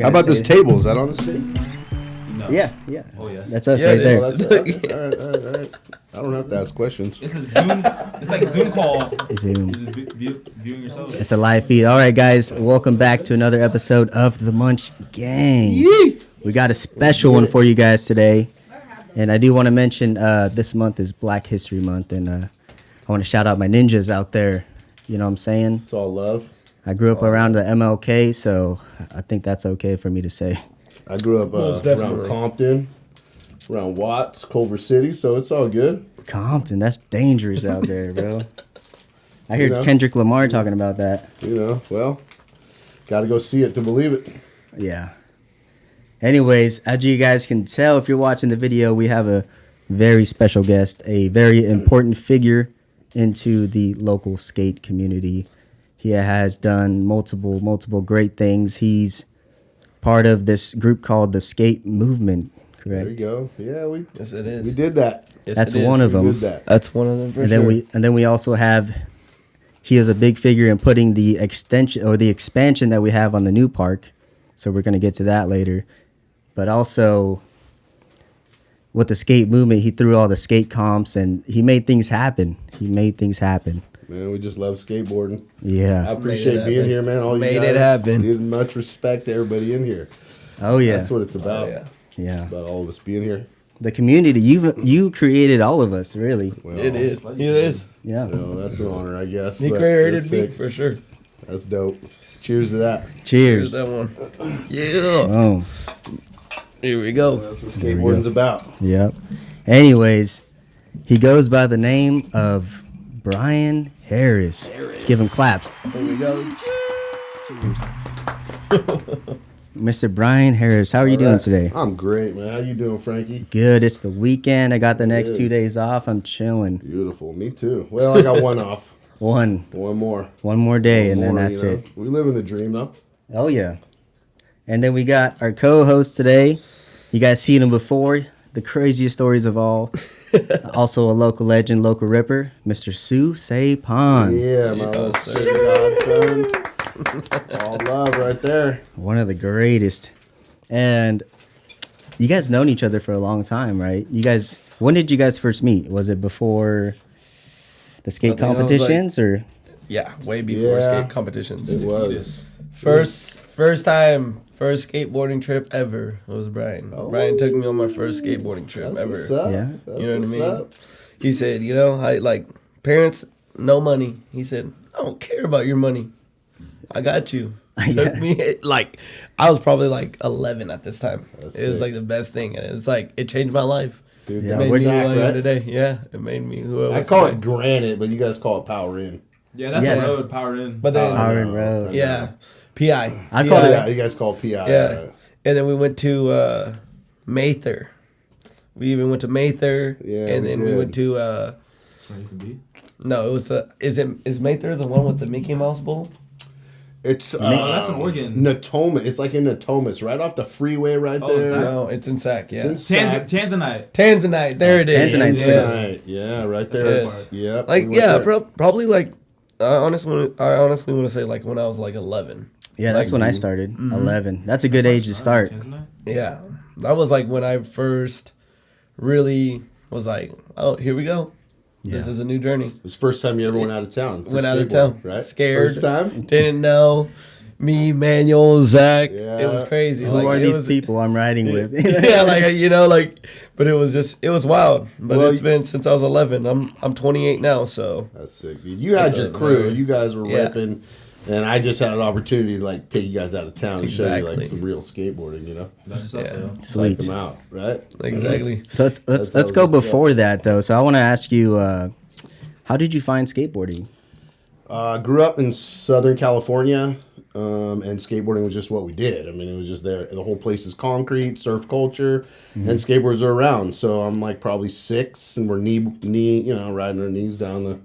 How about this table? Is that on the screen? No. Yeah. Oh yeah. That's us Yeah, right it there. is. All right. I don't have to ask questions. It's a Zoom. It's like Zoom call. Zoom. You're just viewing yourself. It's a live feed. All right, guys, welcome back to another episode of the Munch Gang. Yee! We got a special one for you guys today, and I do want to mention this month is Black History Month, and I want to shout out my ninjas out there. You know what I'm saying? It's all love. I grew up around the MLK, so I think that's okay for me to say. I grew up around Compton, around Watts, Culver City, so it's all good. Compton, that's dangerous out there, bro. I hear Kendrick Lamar talking about that. Well, got to go see it to believe it. Yeah. Anyways, as you guys can tell, if you're watching the video, we have a very special guest, a very important figure into the local skate community. He has done multiple great things. He's part of this group called the SKATE MVMNT, correct? There you go. Yeah, yes, it is. We did that. Yes, That's one of them. That's one of them for and sure. then we also have. He is a big figure in putting the extension or the expansion that we have on the new park. So we're going to get to that later. But also with the skate movement, he threw all the skate comps and he made things happen. Man, we just love skateboarding. Yeah. I appreciate being here, man. All you Made guys it happen. Give much respect to everybody in here. Oh yeah. That's what it's about. Yeah. It's about all of us being here. The community, you created all of us, really. Well, It is. Yeah. That's an honor, I guess. He but created that's me sick. for sure. That's dope. Cheers to that. Cheers. Here's that one. Yeah. Oh. Here we go. That's what skateboarding's about. Yep. Anyways, he goes by the name of Brian Harris. Let's give him claps. Here we go. Cheers. Mr. Brian Harris, how are you doing today? I'm great, man. How you doing, Frankie? Good. It's the weekend. I got the next is. 2 days off. I'm chilling. Beautiful. Me too. Well, I got one off. One more. One more day, One and then more, that's it. We live in the dream, though. Oh, yeah. And then we got our co-host today. You guys seen him before. The craziest stories of all. Also a local legend, local ripper, Mr. Sue Say Pond. Yeah, my little godson. All love right there. One of the greatest. And you guys known each other for a long time, right? When did you guys first meet? Was it before the skate competitions or? Yeah, way before skate competitions. It was. First skateboarding trip ever was Brian. Oh. Brian took me on my first skateboarding trip ever. What's up. Yeah. That's You know what I what's mean? up. He said, I like parents, no money. He said, I don't care about your money. I got you. Took me I was probably like 11 at this time. That's it was sick. like the best thing. And it's like it changed my life. Dude, Yeah, It that made was me who Zach, I am right? today. Yeah, it made me who I was. I call today. it granite, but you guys call it power in. Yeah, that's Yeah. the road. Powered in. But then Power and Road. yeah, PI. I call Yeah, it. you guys call it PI. Yeah. Right? And then we went to Mather. We even went to Mather. Yeah, And we then we did. went to no, it was is Mather the one with the Mickey Mouse Bowl? It's that's in Oregon. Natoma. It's like in Natomas, right off the freeway right Oh, there. is that- No, it's in Sac, yeah. It's in Sac. Tanzanite. Tanzanite, there it is. Tanzanite's Yes. Right. Yeah, right there. Yes. Yep. Like we went there. probably like I honestly want to say like when I was like 11. Yeah, that's Like, when I started. 11. That's a good age to start. Tanzanite? Yeah, that was like when I first really was like, oh, here we go. This Yeah. is a new journey. It was the first time you ever went out of town. for Went out of skateboarding, town, right? scared. First time. Didn't know. Me, Manuel, Zach. Yeah. It was crazy. Who Like, are it these was- people I'm riding with? yeah, but it was wild. But Well, it's been since I was 11. I'm 28 now, so That's sick, dude. You had That's your a crew. very- You guys were Yeah. ripping, and I just had an opportunity to like take you guys out of town and show you like Exactly. some real skateboarding. You know, That's just up Yeah. there. Sweet. Psych them out, right? exactly. So let's That's go what's up. before that though. So I want to ask you, how did you find skateboarding? Grew up in Southern California, and skateboarding was just what we did. I mean, it was just there. The whole place is concrete, surf culture, and skateboards are around. So I'm like probably 6, and we're knee, riding our knees down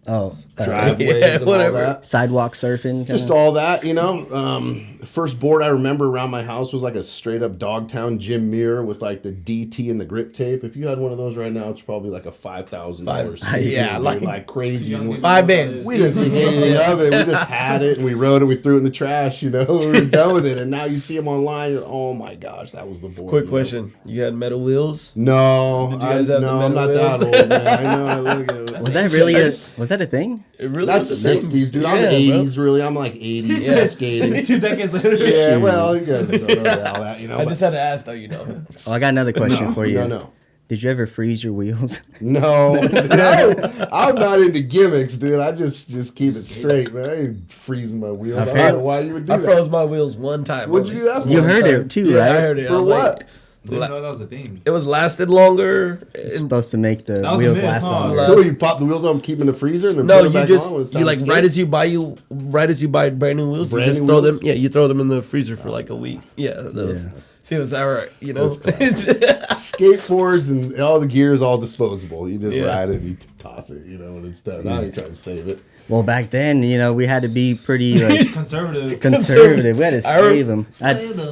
Oh, driveways Yeah, and whatever. all that. sidewalk surfing. Just kinda? all that, you know. First board I remember around my house was like a straight up Dogtown Jim Muir with like the DT and the grip tape. If you had one of those right now, it's probably like a $5,000. Yeah, like crazy. Young And 5 bands. we didn't think anything of it. We just had it and we wrote it. We threw it in the trash. You know, we were done with it. And now you see them online. You're, oh my gosh, that was the board. Quick you know? question: you had metal wheels? No, Did you guys have the no, I'm not metal that wheels? old, man. I know. I look at it. Was that really was that a thing? It really That's was a thing. 60s, dude. I'm Yeah, 80s, really. I'm like 80s Yeah. skating. 2 decades later. Yeah, well, you guys don't know all that, you know. I but- just had to ask, though. You know. Oh, I got another question for you. No. Did you ever freeze your wheels? No, I'm not into gimmicks, dude. I just keep it straight, man. I ain't freezing my wheels. I don't know why you would do I that. froze my wheels one time. What'd you do that for? You heard time. it too, Yeah, right? I heard it. For I was what? like, Didn't know that was a thing. it was lasted longer. It's supposed to make the That was a wheels myth, last huh? longer. So you pop the wheels on, keep them in the freezer, and then No, put them you back just on when it's time you to like skate? right as you buy brand new wheels, Brand you just new throw wheels? them. Yeah, you throw them in the freezer for like a week. Yeah, that was. Yeah. See, it was alright. You know. Skateboards and all the gear is all disposable. You just Yeah. ride it and you toss it, you know, when it's done. Now you're trying to save it. Well, back then, we had to be pretty like Conservative. conservative. We had to I re- save them.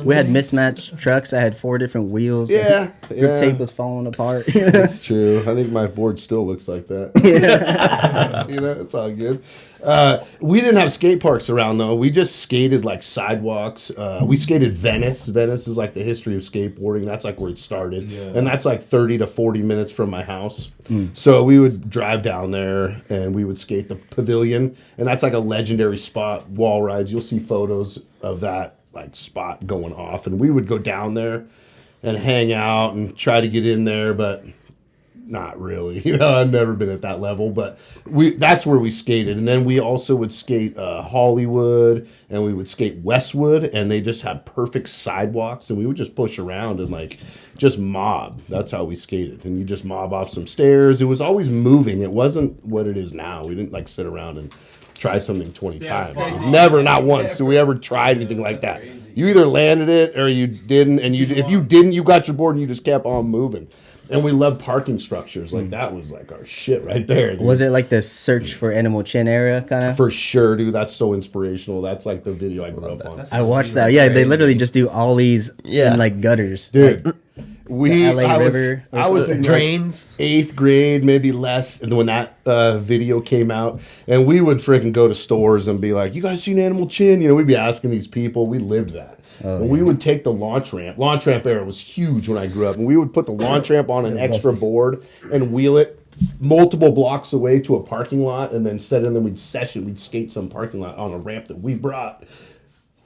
We had mismatched trucks. I had 4 different wheels. Yeah, Your yeah. tape was falling apart. That's true. I think my board still looks like that. You know, it's all good. We didn't have skate parks around though. We just skated like sidewalks. We skated Venice. Venice is like the history of skateboarding. That's like where it started, Yeah. and that's like 30 to 40 minutes from my house. So we would drive down there and we would skate the pavilion, and that's like a legendary spot. Wall rides. You'll see photos of that like spot going off, and we would go down there and hang out and try to get in there, but not really. You know, I've never been at that level, but that's where we skated. And then we also would skate Hollywood, and we would skate Westwood, and they just had perfect sidewalks, and we would just push around and like just mob. That's how we skated. And you just mob off some stairs. It was always moving. It wasn't what it is now. We didn't like sit around and try something 20 Stay times. on spot. Never, not once. So we ever tried anything like that. You either landed it or you didn't, and if you didn't, you got your board and you just kept on moving. And we loved parking structures. Like that was like our shit right there. Dude. Was it like the search for Animal Chin era kind of? For sure, dude. That's so inspirational. That's like the video I grew up on. I watched that. Yeah, they literally just do ollies Yeah. in like gutters. Dude, Like, we LA I was, River or I was in like, Drains. 8th grade, maybe less, and when that video came out, and we would freaking go to stores and be like, "You guys seen Animal Chin?" You know, we'd be asking these people. We lived that. And we would take the launch ramp. Launch ramp era was huge when I grew up, and we would put the launch ramp on an extra board and wheel it multiple blocks away to a parking lot, and then set it, and then we'd session. We'd skate some parking lot on a ramp that we brought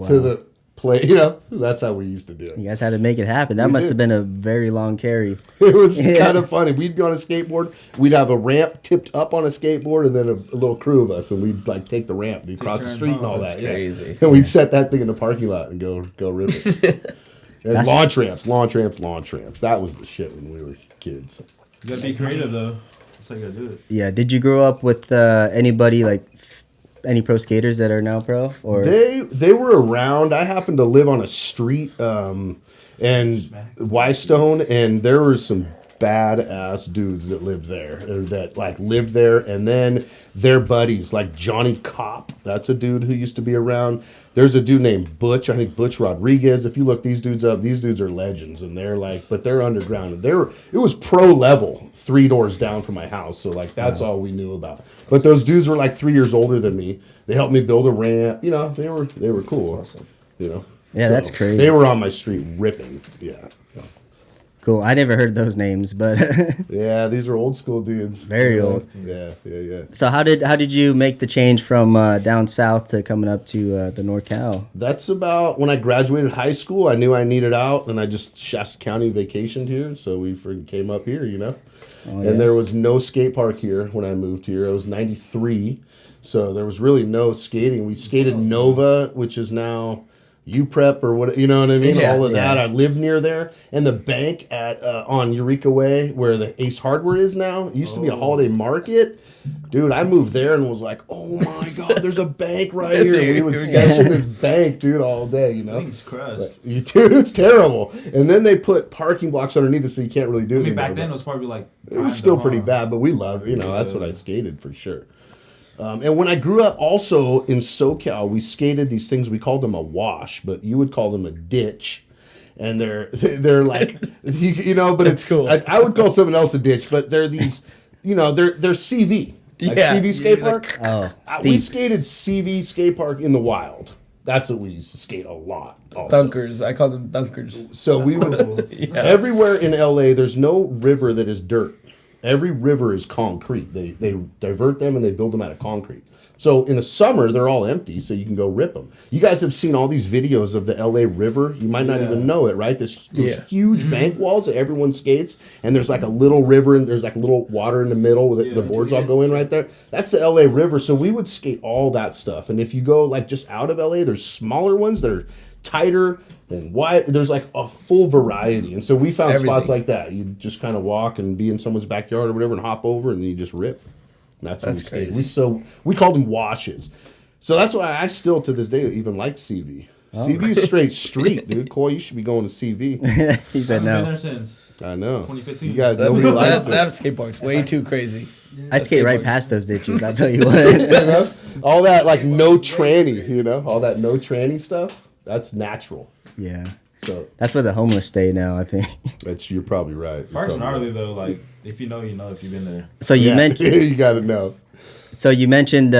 to the play. You know, that's how we used to do it. you guys had to make it happen. That must did. have been a very long carry. It was Yeah. kind of funny. We'd be on a skateboard. We'd have a ramp tipped up on a skateboard, and then a little crew of us, and we'd like take the ramp, and cross the turns street and on. all That's that. Yeah. crazy. And we'd set that thing in the parking lot and go rip it. And That's- launch ramps. That was the shit when we were kids. You gotta be creative though. That's how you gotta do it. Yeah. Did you grow up with anybody like any pro skaters that are now pro? Or They were around. I happened to live on a street and Wystone, and there were some badass dudes that lived there, or that like lived there, and then their buddies like Johnny Kopp. That's a dude who used to be around. There's a dude named Butch. I think Butch Rodriguez. If you look these dudes up, these dudes are legends, and they're like, but they're underground. It was pro level 3 doors down from my house, so like that's all we knew about. But those dudes were like 3 years older than me. They helped me build a ramp. You know, they were cool. Awesome. You know. Yeah, that's crazy. They were on my street ripping. Yeah. cool. I never heard those names, but Yeah, these are old school dudes. Very old. Yeah. so how did you make the change from down south to coming up to the NorCal? That's about when I graduated high school. I knew I needed out, and I just Shasta County vacationed here, so we came up here, you know. Oh, yeah. And there was no skate park here when I moved here. I was 93, so there was really no skating. We skated Nova, which is now UPrep or what, you know what I mean? Yeah, All of that. yeah. I lived near there, and the bank at on Eureka Way, where the Ace Hardware is now, it used to be a holiday market. Dude, I moved there and was like, "Oh my God, there's a bank right here." And we would session this bank, dude, all day. You know, Things crust. dude, it's terrible. And then they put parking blocks underneath it, so you can't really do it. I mean, back anymore, then it but was probably like it was still pretty huh? bad, but we loved it. You know, that's what Yeah. I skated for sure. And when I grew up also in SoCal, we skated these things, we called them a wash, but you would call them a ditch. And they're like, you know, but it's cool. I would call something else a ditch, but they're these, you know, they're CV. Like Yeah. CV skate park. Oh, We Steve. skated CV skate park in the wild. That's what we used to skate a lot. Oh, Dunkers. I call them dunkers. So we would everywhere in LA. There's no river that is dirt. Every river is concrete. They divert them and they build them out of concrete. So in the summer they're all empty, so you can go rip them. You guys have seen all these videos of the LA River. You might not even know it, right? These huge bank walls that everyone skates, and there's like a little river and there's like a little water in the middle with the boards all go in right there. That's the LA River. So we would skate all that stuff. And if you go like just out of LA, there's smaller ones that are tighter and wide. There's like a full variety. And so we found spots like that. You just kind of walk and be in someone's backyard or whatever and hop over and then you just rip. And that's what we skated. We called them washes. So that's why I still to this day even like CV. CV is straight street, dude. Coy, you should be going to CV. He said I've been no. there since I know. 2015. You guys, nobody likes That it. skate park's way too crazy. I skate right past those ditches. I'll tell you what. You know? All that like no tranny, you know, all that no tranny stuff. That's natural. Yeah, So that's where the homeless stay now. I think. you're probably right. You're Park's probably gnarly though. Like if you know, you know. If you've been there. So you mentioned. you got to know. So you mentioned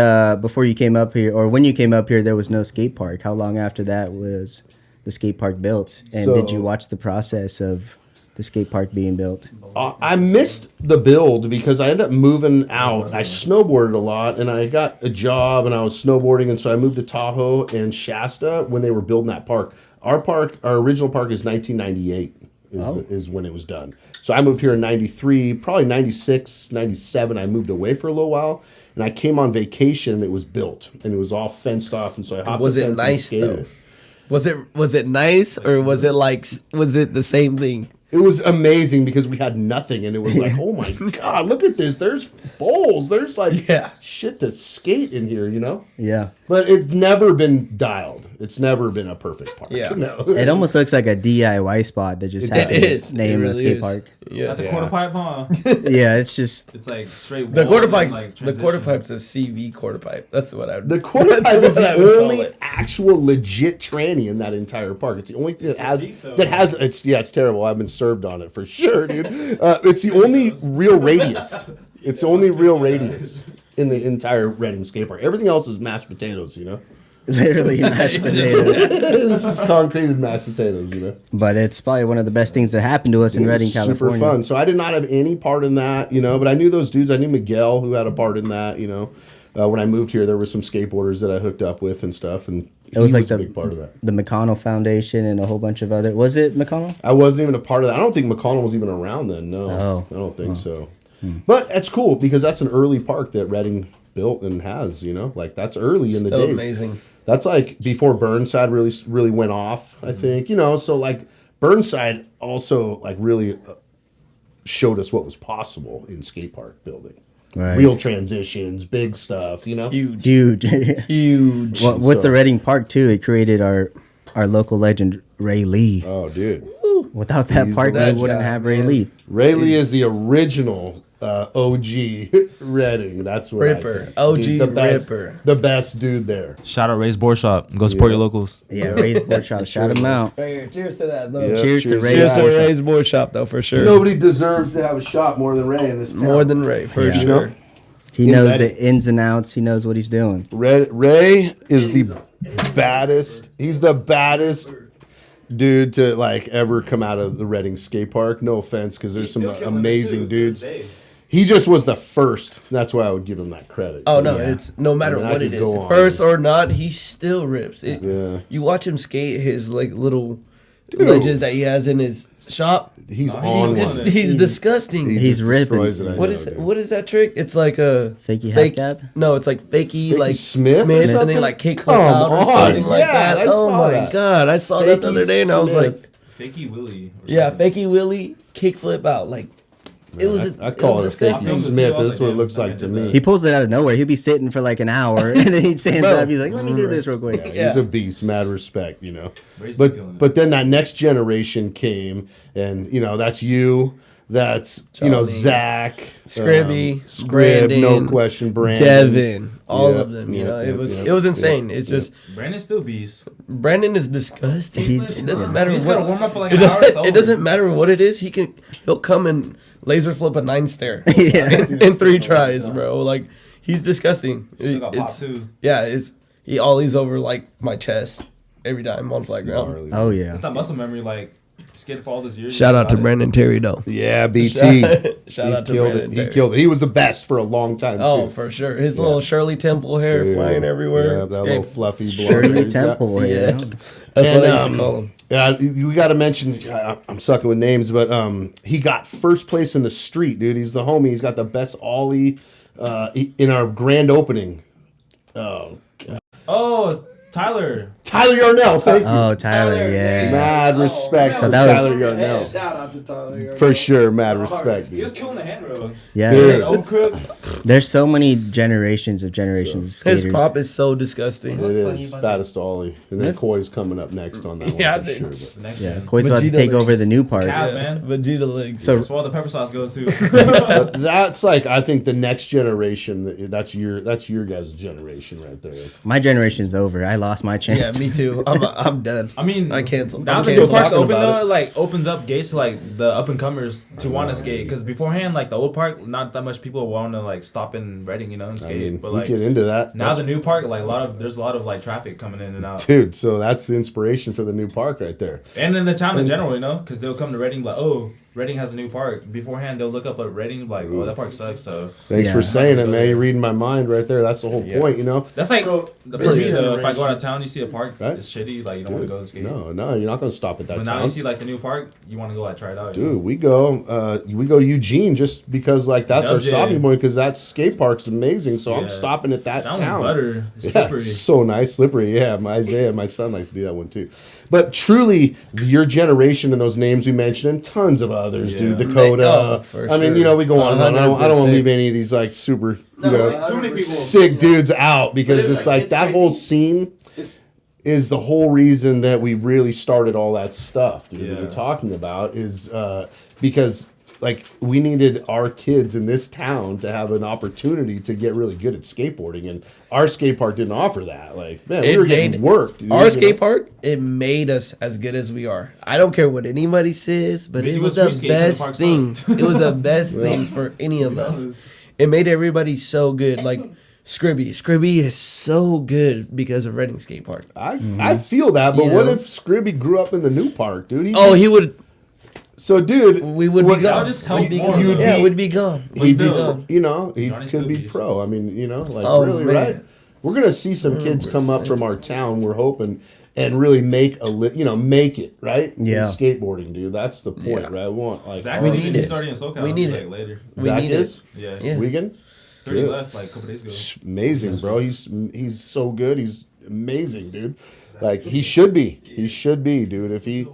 before you came up here, or when you came up here, there was no skate park. How long after that was the skate park built? And did you watch the process of the skate park being built? I missed the build because I ended up moving out. I snowboarded a lot, and I got a job, and I was snowboarding, and so I moved to Tahoe and Shasta when they were building that park. Our original park is 1998 is when it was done. So I moved here in 93, probably 96, 97. I moved away for a little while, and I came on vacation, and it was built, and it was all fenced off, and so I hopped Was the it fence nice and though? skated. Was it nice or was it the same thing? It was amazing because we had nothing, and it was like, oh my god, look at this! There's bowls, there's like shit to skate in here, you know. Yeah. But it's never been dialed. It's never been a perfect park. Yeah. No. It almost looks like a DIY spot that just had its name in a skate park. Yeah. That's a quarter pipe, huh? Yeah, it's just It's like straight. The wall quarter and, pipe. like, The quarter transition. pipe's a CV quarter pipe. That's what I. The quarter that's pipe is what I the would call only it. actual legit tranny in that entire park. It's the only thing that has it's terrible. I've been served on it for sure, dude. It's the only real radius. It's the only real radius in the entire Reading skate park. Everything else is mashed potatoes, you know. literally mashed potatoes. This is concreted mashed potatoes, you know. But it's probably one of the best things that happened to us in It was Redding, California. Super fun. So I did not have any part in that, you know, but I knew those dudes. I knew Miguel, who had a part in that, you know. When I moved here, there were some skateboarders that I hooked up with and stuff, and It was he like a big part of that. the McConnell Foundation and a whole bunch of other. Was it McConnell? I wasn't even a part of that. I don't think McConnell was even around then. No, Oh. I don't think so. But it's cool because that's an early park that Reading built and has, you know, like that's early in the So days. amazing. That's like before Burnside really went off, I think, you know, so like Burnside also like really showed us what was possible in skate park building. Right. Real transitions, big stuff, you know. Huge. Huge. Huge. Well, with So- the Reading Park too, it created our local legend Ray Lee. Oh, dude. Without that He's park, we that wouldn't guy, have Ray man. Lee. Ray Lee is the original OG Reading. That's what Ripper. I think. OG He's the best, Ripper. the best dude there. Shout out Ray's Board Shop. Go support your locals. Yeah, Ray's Board Shop. Shout him out. Right here. Cheers to that, though. Yeah, Cheers to Ray. Cheers to Board Shop. Ray's Board Shop, though, for sure. Nobody deserves to have a shop more than Ray in this town. More than Ray, for Yeah. sure. He knows Reading. the ins and outs. He knows what he's doing. Ray is the baddest. He's the baddest dude to like ever come out of the Reading skate park. No offense, because there's some amazing dudes. He just was the first. That's why I would give him that credit. Oh no, it's no matter I mean, I what could it is, go on. first or not, he still rips. It, Yeah. You watch him skate his like little ledges that he has in his shop. He's on just- one. He's disgusting. He's just ripping. destroys it, I What know, is dude. what is that trick? It's like a Fakey half cab? No, it's like fakey Fakey like Smith or and then something? like kick Come out or on. something like Yeah, that. I Oh saw my that. god, I saw that the Fakey other day and I was Smith. like, Fakey Willie. or yeah, something. fakey Willie kick flip out like. It was. I call it a disgusting. Fakey disgusting. Smith. I was This is like, what it yeah, looks I like can to do me. that. He pulls it out of nowhere. He'll be sitting for like an hour, and then he stands Bro. up. He's like, "Let me do this real quick." Yeah, he's a beast, mad respect, you know. Ray's been killing it. But then that next generation came, and you know that's you. That's Johnny, Zach, Scribby, Scrib, no Brandon, question, Brandon, Devin, all Yep, of them. yep, It was yep, it was insane. yep, It's yep. just Brandon still beast. Brandon is disgusting. He's- It doesn't matter He's what. gotta warm up for like It an hour. doesn't, it doesn't matter what it is. He'll come and laser flip a 9 stair Yeah. in 3 tries, bro. Like he's disgusting. Still got pop It's too. yeah. It's he ollies over like my chest every time on flat ground. Gnarly. Oh yeah. It's not muscle memory. Like skated for all this years. Shout out to Got it. Brandon Terry though. Yeah, BT. Shout He's out to killed Brandon it. Terry. He killed it. He was the best for a long time Oh, too. for sure. His little Shirley Temple hair Dude. flying everywhere. Yeah, that Skate. little fluffy blonde. Shirley he's got. Temple. Yeah. Yeah. That's And, what I used to call him. We got to mention. I'm sucking with names, but he got first place in the street, dude. He's the homie. He's got the best ollie in our grand opening. Oh, Tyler. Tyler Yarnell, thank you. Oh, Tyler. Yeah. Mad respect So for that was- Tyler Yarnell. Shout out to Tyler. For sure, mad respect, He was dude. killing the handrail. Yeah. Dude. Old crook. There's so many generations of skaters. His prop is so disgusting. It is baddest ollie, and then Coy's coming up next on that one Yeah, for dude. sure. But. Next Yeah, gen. Koi's about to Vegeta take over legs. the new park. Cows, man. Vegeta legs. So That's where all the pepper sauce goes to. But that's like I think the next generation. That's your guys' generation right there. my generation's over. I lost my chance. yeah, me too. I'm done. I mean, I canceled. Now I'm the new canceled park's talking open about though, it. it like opens up gates to like the up and comers to want to skate. Because beforehand, like the old park, not that much people want to like stop in Reading, and I skate. mean, but we like get into that. now the new park, like there's a lot of like traffic coming in and out. Dude, so that's the inspiration for the new park right there. And in the town in general, because they'll come to Reading like, oh, Reading has a new park. Beforehand, they'll look up at Reading like, oh, that park sucks. So Thanks Yeah. for saying it, man. You're reading my mind right there. That's the whole point, that's like So, for me this though. If I go generation- out of town, you see a park, Right? it's shitty. Like you don't want to go and skate. No, you're not going to stop at that But now town. you see like the new park, you want to go like try it out. you know? Dude, we go to Eugene just because like that's our WJ. stopping point because that skate park's amazing. So I'm Yeah. stopping at that That town. one's better. It's Yeah, slippery. so nice, slippery. Yeah, my Isaiah, my son likes to do that one too. But truly, your generation and those names we mentioned, and tons of others, dude. Yeah. Dakota. Oh, for I mean, sure. we go on. And on. I don't want to 100%. leave any of these like super, Too many people. sick dudes out because But it's like it's that crazy. whole scene is the whole reason that we really started all that stuff, dude. That Yeah. we're talking about is because like we needed our kids in this town to have an opportunity to get really good at skateboarding, and our skate park didn't offer that. Like, man, we It were getting made- worked. Dude, Our you skate know? park, it made us as good as we are. I don't care what anybody says, but Made it you was a the free skate 'cause the best park thing. sucked. It was the best thing for any of us. It made everybody so good. Like Scribby is so good because of Reading Skate Park. I feel that, but You what know? if Scribby grew up in the new park, dude? Oh, he would. So, dude, We would be what- gone. just help you- more, you'd though. Yeah, be- we'd be gone. But He'd be, still, he Johnny could still be beast. pro. I mean, like Oh, really, man. right? We're gonna see some kids come up from our town. We're hoping and really make make it right. Yeah. In skateboarding, dude. That's the point, Yeah. right? I want like Zach's We leaving. need He's it. already in SoCal. We need like it. later. We Zach need is Yeah. Yeah. Wigan. 30 Good. left like a couple days ago. Amazing, bro. He's so good. He's amazing, dude. Like he should be. He should be, dude. If he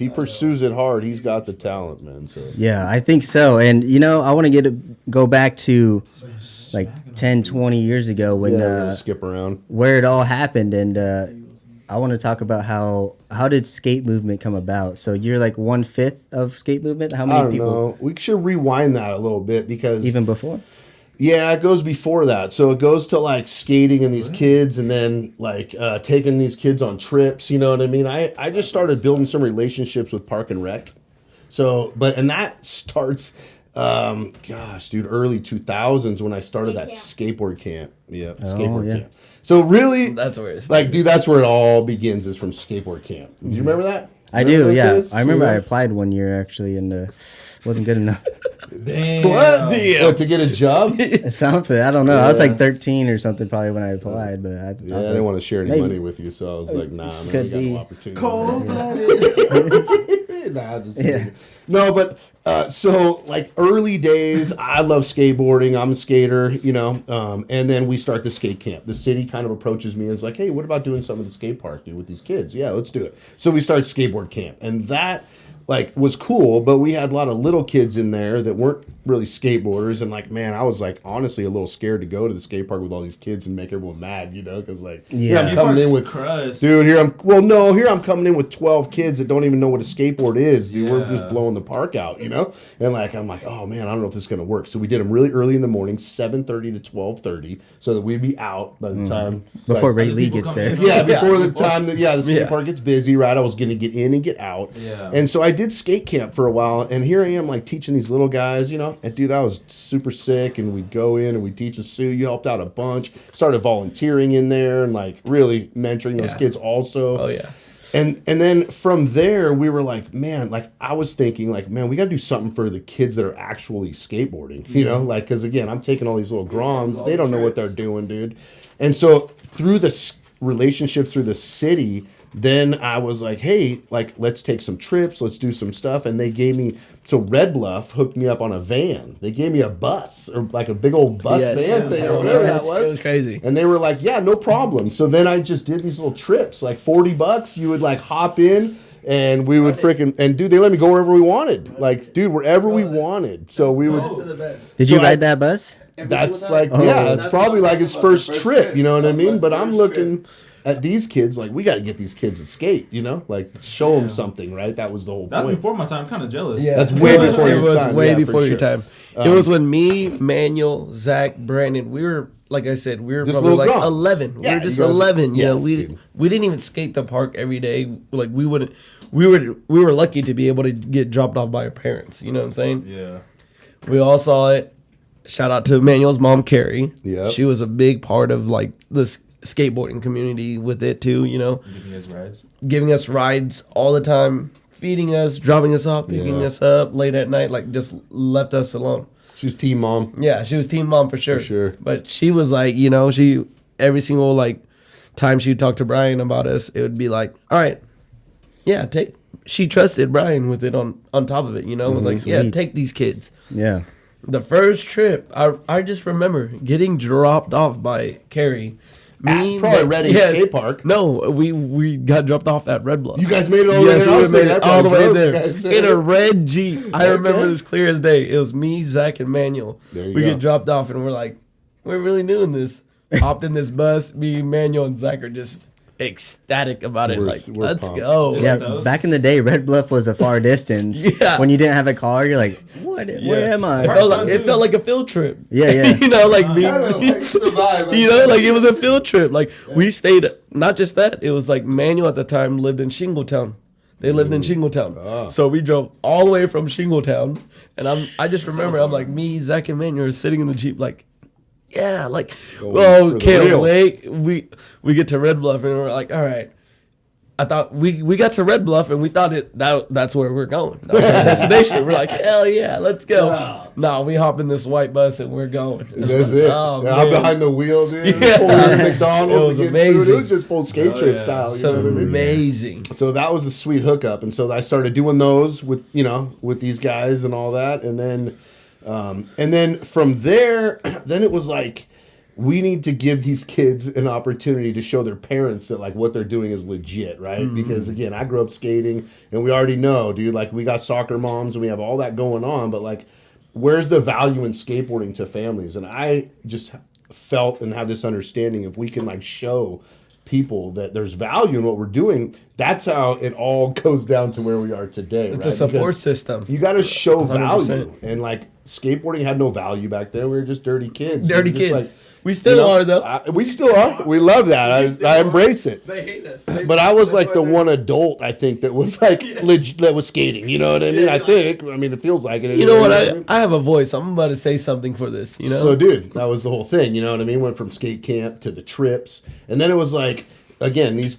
pursues it hard, he's got the talent, man. So Yeah, I think so. And I want to go back to like 10, 20 years ago when yeah, we're gonna skip around. where it all happened, and I want to talk about how did skate movement come about. So you're like 1/5 of skate movement. How I many don't people know. We should rewind that a little bit because even before? yeah, it goes before that. So it goes to like skating and these kids, and then like taking these kids on trips. You know what I mean? I just started building some relationships with Park and Rec. So, and that starts, gosh, dude, early 2000s when I started that skateboard camp. Yeah, skateboard yeah. camp. So really, That's where it's like, dude, that's where it all begins is from skateboard camp. Do you remember that? I Remember do, those yeah. days? I remember You I know? applied one year actually, and wasn't good enough. Damn. What? What, to get a job? Something I don't know. I was like Yeah. 13 or something probably when I applied, but I Yeah, I was didn't like, want to share any maybe. money with you, so I was like, nah, man, Could we got be. no opportunity. Cold-blooded. Nah, just Yeah. kidding. No, but so like early days, I love skateboarding. I'm a skater, and then we start the skate camp. The city kind of approaches me and is like, hey, what about doing something at the skate park, dude, with these kids? Yeah, let's do it. So we start skateboard camp, and that like was cool, but we had a lot of little kids in there that weren't really skateboarders, and like, man, I was like honestly a little scared to go to the skate park with all these kids and make everyone mad, you know, because like, here I'm coming in with crust. dude. Here I'm coming in with 12 kids that don't even know what a skateboard is, dude. We're just blowing the park out, you know, and like I'm like, oh man, I don't know if this is gonna work. So we did them really early in the morning, 7:30 to 12:30, so that we'd be out by the time before Ray Lee gets there. Yeah, before the time that the skate park gets busy, right? I was gonna get in and get out, and so I did skate camp for a while, and here I am like teaching these little guys, you know, and dude, that was super sick. And we'd go in and we'd teach a Sue. You helped out a bunch, started volunteering in there and like really mentoring those kids also. Oh yeah. And then from there we were like, man, like I was thinking like, man, we got to do something for the kids that are actually skateboarding, you know, like, because again, I'm taking all these little groms, they don't know what they're doing, dude. And so through the relationships through the city, then I was like, hey, like, let's take some trips, let's do some stuff. And they gave me, so Red Bluff hooked me up on a van. They gave me a bus, or like a big old bus van thing, or whatever that was. It was crazy. And they were like, yeah, no problem. So then I just did these little trips, like $40. You would like hop in, and we would freaking, and dude, they let me go wherever we wanted. Like, dude, wherever we wanted. So we would. Did you ride that bus? That's like, it's probably like his first trip, you know what I mean? But I'm looking at these kids like, we got to get these kids to skate, you know, like show them something, right? That was the whole That's point. before my time. I'm kind of jealous. Yeah, that's way before your time. It was way Yeah, before for your sure. time. It was when me, Manuel, Zach, Brandon, we were, like I said, we were Just probably like little grumps. 11. Yeah, we were just you guys- 11. You know, yes, dude. we didn't even skate the park every day. Like we were lucky to be able to get dropped off by our parents. You know what I'm saying? Yeah. We all saw it. Shout out to Manuel's mom, Carrie. Yep. She was a big part of like this skateboarding community with it too, you know. Giving us rides all the time, feeding us, dropping us off, picking us up late at night, like just left us alone. She was team mom. Yeah, she was team mom for sure. For sure. But she was like, you know, she every single like time she would talk to Brian about us, it would be like, all right, yeah, she trusted Brian with it on top of it, you know. It was like, yeah, take these kids. Yeah. The first trip, I just remember getting dropped off by Carrie. Probably Reading Skate Park. No, we got dropped off at Red Bluff. You guys made it all the way there. I was made thinking, it that's all the way dope, there guys. in a red Jeep. I remember Okay. this clear as day. It was me, Zach, and Manuel. There you We go. get dropped off, and we're like, we're really doing this. Hopped in this bus. Me, Manuel, and Zach are just ecstatic about it. We're Like, let's pumped. go. Yeah, back in the day, Red Bluff was a far distance. Yeah. When you didn't have a car, you're like, what? Where am I? It felt like a field trip. Yeah, yeah. You know, like me. Kinda like the vibe, You know, like it was a field trip. Like we stayed. Not just that. It was like Manuel at the time lived in Shingletown. They lived in Shingletown. So we drove all the way from Shingletown, and I just remember I'm like me, Zach, and Manuel are sitting in the Jeep like. Yeah, like, for the can't real. wait. We get to Red Bluff and we're like, all right. I thought we got to Red Bluff and we thought that's where we're going. That was our destination. We're like, hell yeah, let's go. Wow. No, we hop in this white bus and we're going. That's it. Oh, I'm man. behind the wheel, dude. Yeah. Pulling into McDonald's It was and getting food. amazing. It was just full skate trip style. You know what I mean? Amazing. So that was a sweet hookup, and so I started doing those with these guys and all that, and then from there, then it was like, we need to give these kids an opportunity to show their parents that like what they're doing is legit, right? Mm-hmm. Because again, I grew up skating, and we already know, dude, like we got soccer moms and we have all that going on, but like, where's the value in skateboarding to families? And I just felt and have this understanding, if we can like show people that there's value in what we're doing, that's how it all goes down to where we are today. It's right? a support Because system. you got to show 100%. value, and like skateboarding had no value back then. We were just dirty kids. Dirty We were just, kids. like, We still are though. we still are. We love that. I embrace it. They hate us. But I was like the one adult, I think, that was like that was skating. You know what I mean? I think. I mean, it feels like it. You know what? I mean? I have a voice. I'm about to say something for this. You know. So, dude, that was the whole thing. You know what I mean? Went from skate camp to the trips, and then it was like, again, these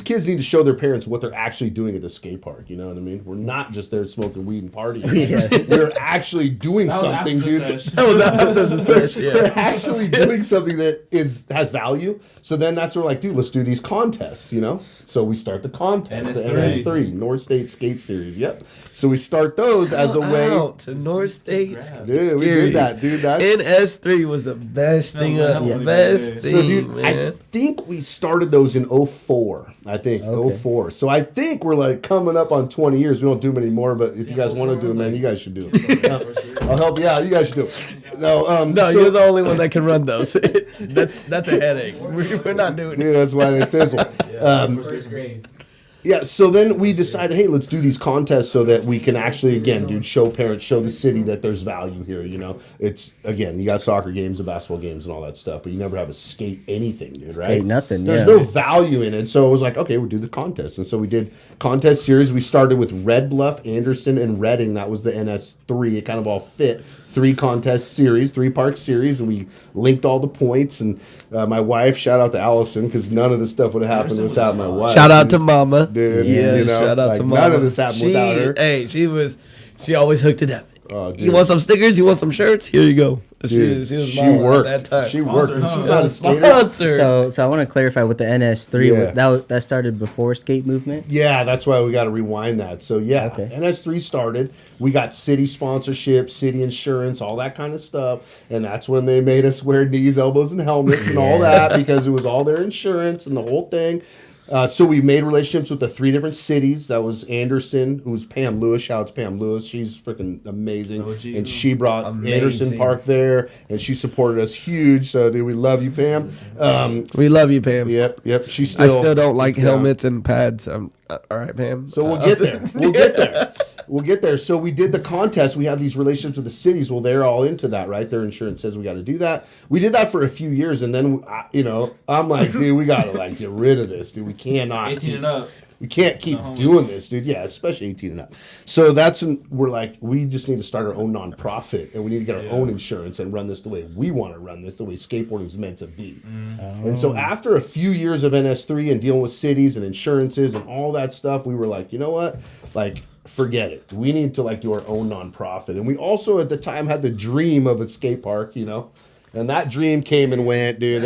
kids need to show their parents what they're actually doing at the skate park. You know what I mean? We're not just there smoking weed and partying. We're actually doing something, dude. That was after the session. We're Yeah. actually doing something that has value. So then that's where we're like, dude, let's do these contests, you know? So we start the contest, the NS3, North State Skate Series. Yep. So we start those as a way. Out to North State. Dude, we did that, dude. That's NS3 was the best thing. Yeah. Best thing, so, dude, man. I think we started started those in '04, I think. Okay. '04. So I think we're like coming up on 20 years. We don't do them anymore, but if you guys want to do them, man, you guys should do them. I'll help you out. You guys should do them. No, you're the only one that can run those. that's a headache. We're not doing it. Yeah, that's why they fizzle. First grade. Yeah, so then we decided, hey, let's do these contests so that we can actually, again, dude, show parents, show the city that there's value here, you know? It's, again, you got soccer games and basketball games and all that stuff, but you never have a skate anything, dude, right? Skate nothing, There's yeah. no value in it. So it was like, okay, we'll do the contest. And so we did contest series. We started with Red Bluff, Anderson, and Reading. That was the NS3. It kind of all fit. 3 contest series, 3-part series, and we linked all the points. And my wife, shout out to Allison, because none of this stuff would have happened without my wife. Shout out to Mama. Dude, Yeah, you know, shout out like, to Mama. none of this happened without her. Hey, she always hooked it up. Oh, dude. You want some stickers? You want some shirts? Here you go. Dude, She was she Mama worked. at that time. She worked. Sponsor, huh? She's not a skater. Sponsor. So I want to clarify with the NS3. Yeah. That started before skate movement. Yeah, that's why we got to rewind that. So yeah, Okay. NS3 started. We got city sponsorship, city insurance, all that kind of stuff, and that's when they made us wear knees, elbows, and helmets and all that because it was all their insurance and the whole thing. So we made relationships with the 3 different cities. That was Anderson, who's Pam Lewis. Shout out to Pam Lewis. She's freaking amazing. OG. And she brought Amazing. Anderson Park there, and she supported us huge. So, dude, we love you, Pam. We love you, Pam. Yep. She I still don't like she's down. helmets and pads. All right, Pam. So we'll get there. We'll get there. We'll get there. So we did the contest. We have these relationships with the cities. Well, they're all into that, right? Their insurance says we got to do that. We did that for a few years, and then I'm like, dude, we got to like get rid of this, dude. We cannot. 18 and up. We can't keep doing this, dude. Yeah, especially 18 and up. So that's when we're like, we just need to start our own nonprofit, and we need to get our own insurance and run this the way we want to run this, the way skateboarding is meant to be. And so after a few years of NS3 and dealing with cities and insurances and all that stuff, we were like, you know what? Like, forget it. We need to like do our own nonprofit. And we also at the time had the dream of a skate park, you know. And that dream came and went, dude.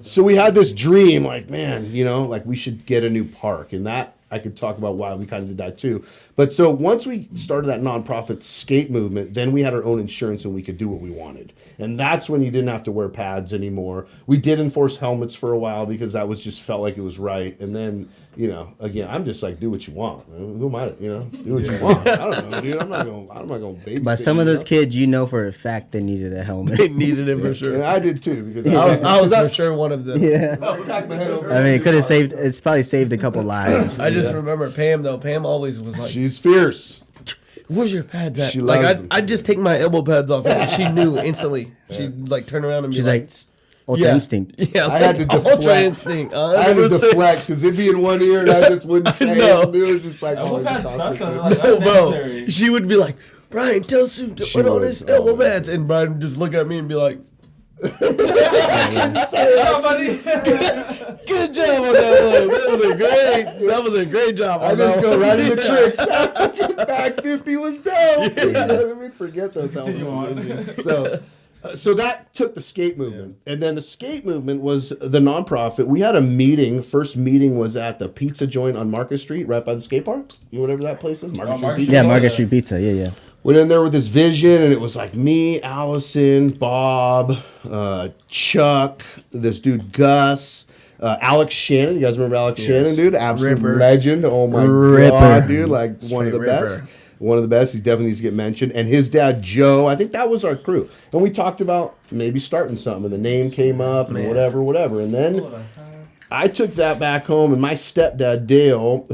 So we had this dream, like, man, you know, like we should get a new park. And that I could talk about why we kind of did that too. But so once we started that nonprofit skate movement, then we had our own insurance and we could do what we wanted. And that's when you didn't have to wear pads anymore. We did enforce helmets for a while because that was just felt like it was right. And then, you know, again, I'm just like, do what you want. Who am I, you know, do what you want. I don't know, dude. I'm not going to babysit. But some of you those know? kids, you know for a fact they needed a helmet. They needed it for sure. And I did too because I was for sure one of them. Yeah. back my head over. I mean, it could have saved. It's probably saved a couple lives. I just remember Pam though. Pam always was like, She's fierce. "Where's your pads at?" She Like loves them. I'd just take my elbow pads off, and she knew instantly. She'd like turn around and be She's like, Ultra yeah. Instinct. "Yeah." I had to Ultra deflect. Instinct. I had to 100%. deflect because it'd be in one ear and I just wouldn't say No. it. It was just like, Elbow oh, pads it's suck, not though. Like, No, bro. unnecessary. She would be like, "Brian, tell Sue to She put on would. his Oh, elbow man. pads," and Brian would just look at me and be like, Somebody. "Good job on that one. That was a great job." I on just that go one." right into tricks. Back 50 was dope. You know what I mean? Forget those Continue helmets. on. So that took the skate movement. And then the skate movement was the nonprofit. We had a meeting. First meeting was at the pizza joint on Market Street, right by the skate park. You know, whatever that place is? Market Street Market Pizza. Street. Yeah, Market Street Pizza. Yeah. Went in there with this vision, and it was like me, Allison, Bob, Chuck, this dude Gus, Alex Shannon. You guys remember Alex Shannon, dude? Absolute Ripper. legend. Oh my Ripper. god, dude! Like one of the Straight best. Ripper. One of the best. He definitely needs to get mentioned. And his dad Joe. I think that was our crew, and we talked about maybe starting something. And the name came up, and whatever. And then I took that back home, and my stepdad Dale,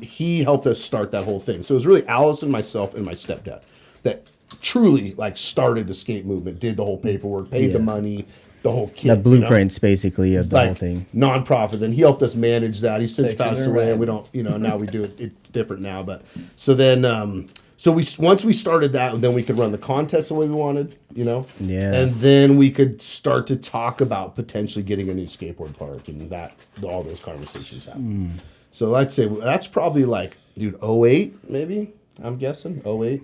he helped us start that whole thing. So it was really Allison, myself, and my stepdad that truly like started the skate movement, did the whole paperwork, paid the money, the whole kit. The blueprints, basically, of the whole thing. Nonprofit. And he helped us manage that. He since Takes it passed in away. red. And we don't, now we do it. It's different now. But so then, once we started that, then we could run the contest the way we wanted, Yeah. And then we could start to talk about potentially getting a new skateboard park, and all those conversations happened. So I'd say that's probably like, dude, 08 maybe. I'm guessing 08.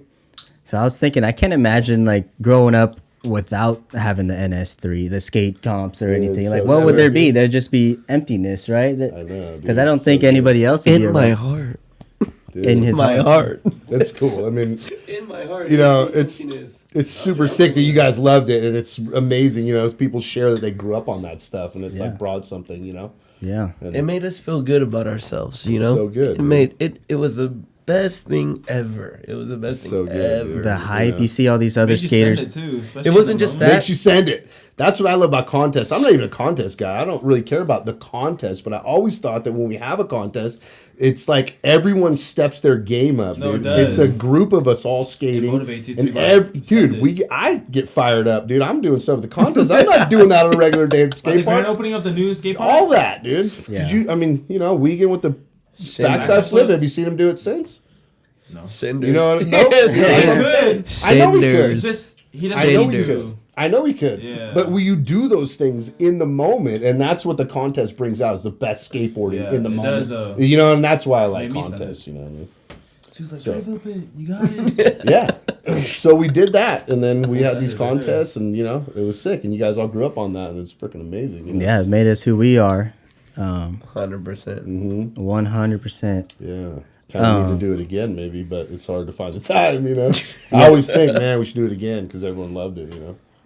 So I was thinking, I can't imagine like growing up without having the NS3, the skate comps or anything. it's Like, so what would there sad, be? dude. There'd just be emptiness, right? I know, dude. Because I don't It's think so anybody else would be In my around. heart. Dude, In his My heart. heart. that's cool. I mean, In my heart. it's super sick that you guys loved it, and it's amazing. People share that they grew up on that stuff, and it's Yeah. like brought something. Yeah. It made us feel good about ourselves, you know? So good, It man. made it was the best thing ever. It was the best So thing good, ever. dude. The hype. Yeah. You see all these other Made you send skaters. it too, especially It wasn't in the just moment. that. Makes you send it. That's what I love about contests. I'm not even a contest guy. I don't really care about the contest, but I always thought that when we have a contest, it's like everyone steps their game up, No, it dude. does. It's a group of us all skating. motivates you and to, like, send dude, it. I get fired up, dude. I'm doing stuff with the contest. I'm not doing that on a regular day at the Like the skate grand park. opening of the new skate park. All that, dude. Yeah. Did you? I mean, Wiegand with the backside backside flip. flip. Have you seen him do it since? No. Senders. You know, no. Yes. I know he It's could. just he I know doesn't he need could. to. I know he could. Yeah. But will you do those things in the moment? And that's what the contest brings out is the best skateboarding Yeah, in the it moment. does, And that's why I like made me send contests, you know what I mean? So he's like, So- drive up it. You got it. Yeah. So we did that and then we had send these it right there. contests and it was sick and you guys all grew up on that and it's freaking amazing. You know? Yeah, it made us who we are. 100%. 100%. Yeah. Kind of need to do it again maybe, but it's hard to find the time, I always think, man, we should do it again because everyone loved it,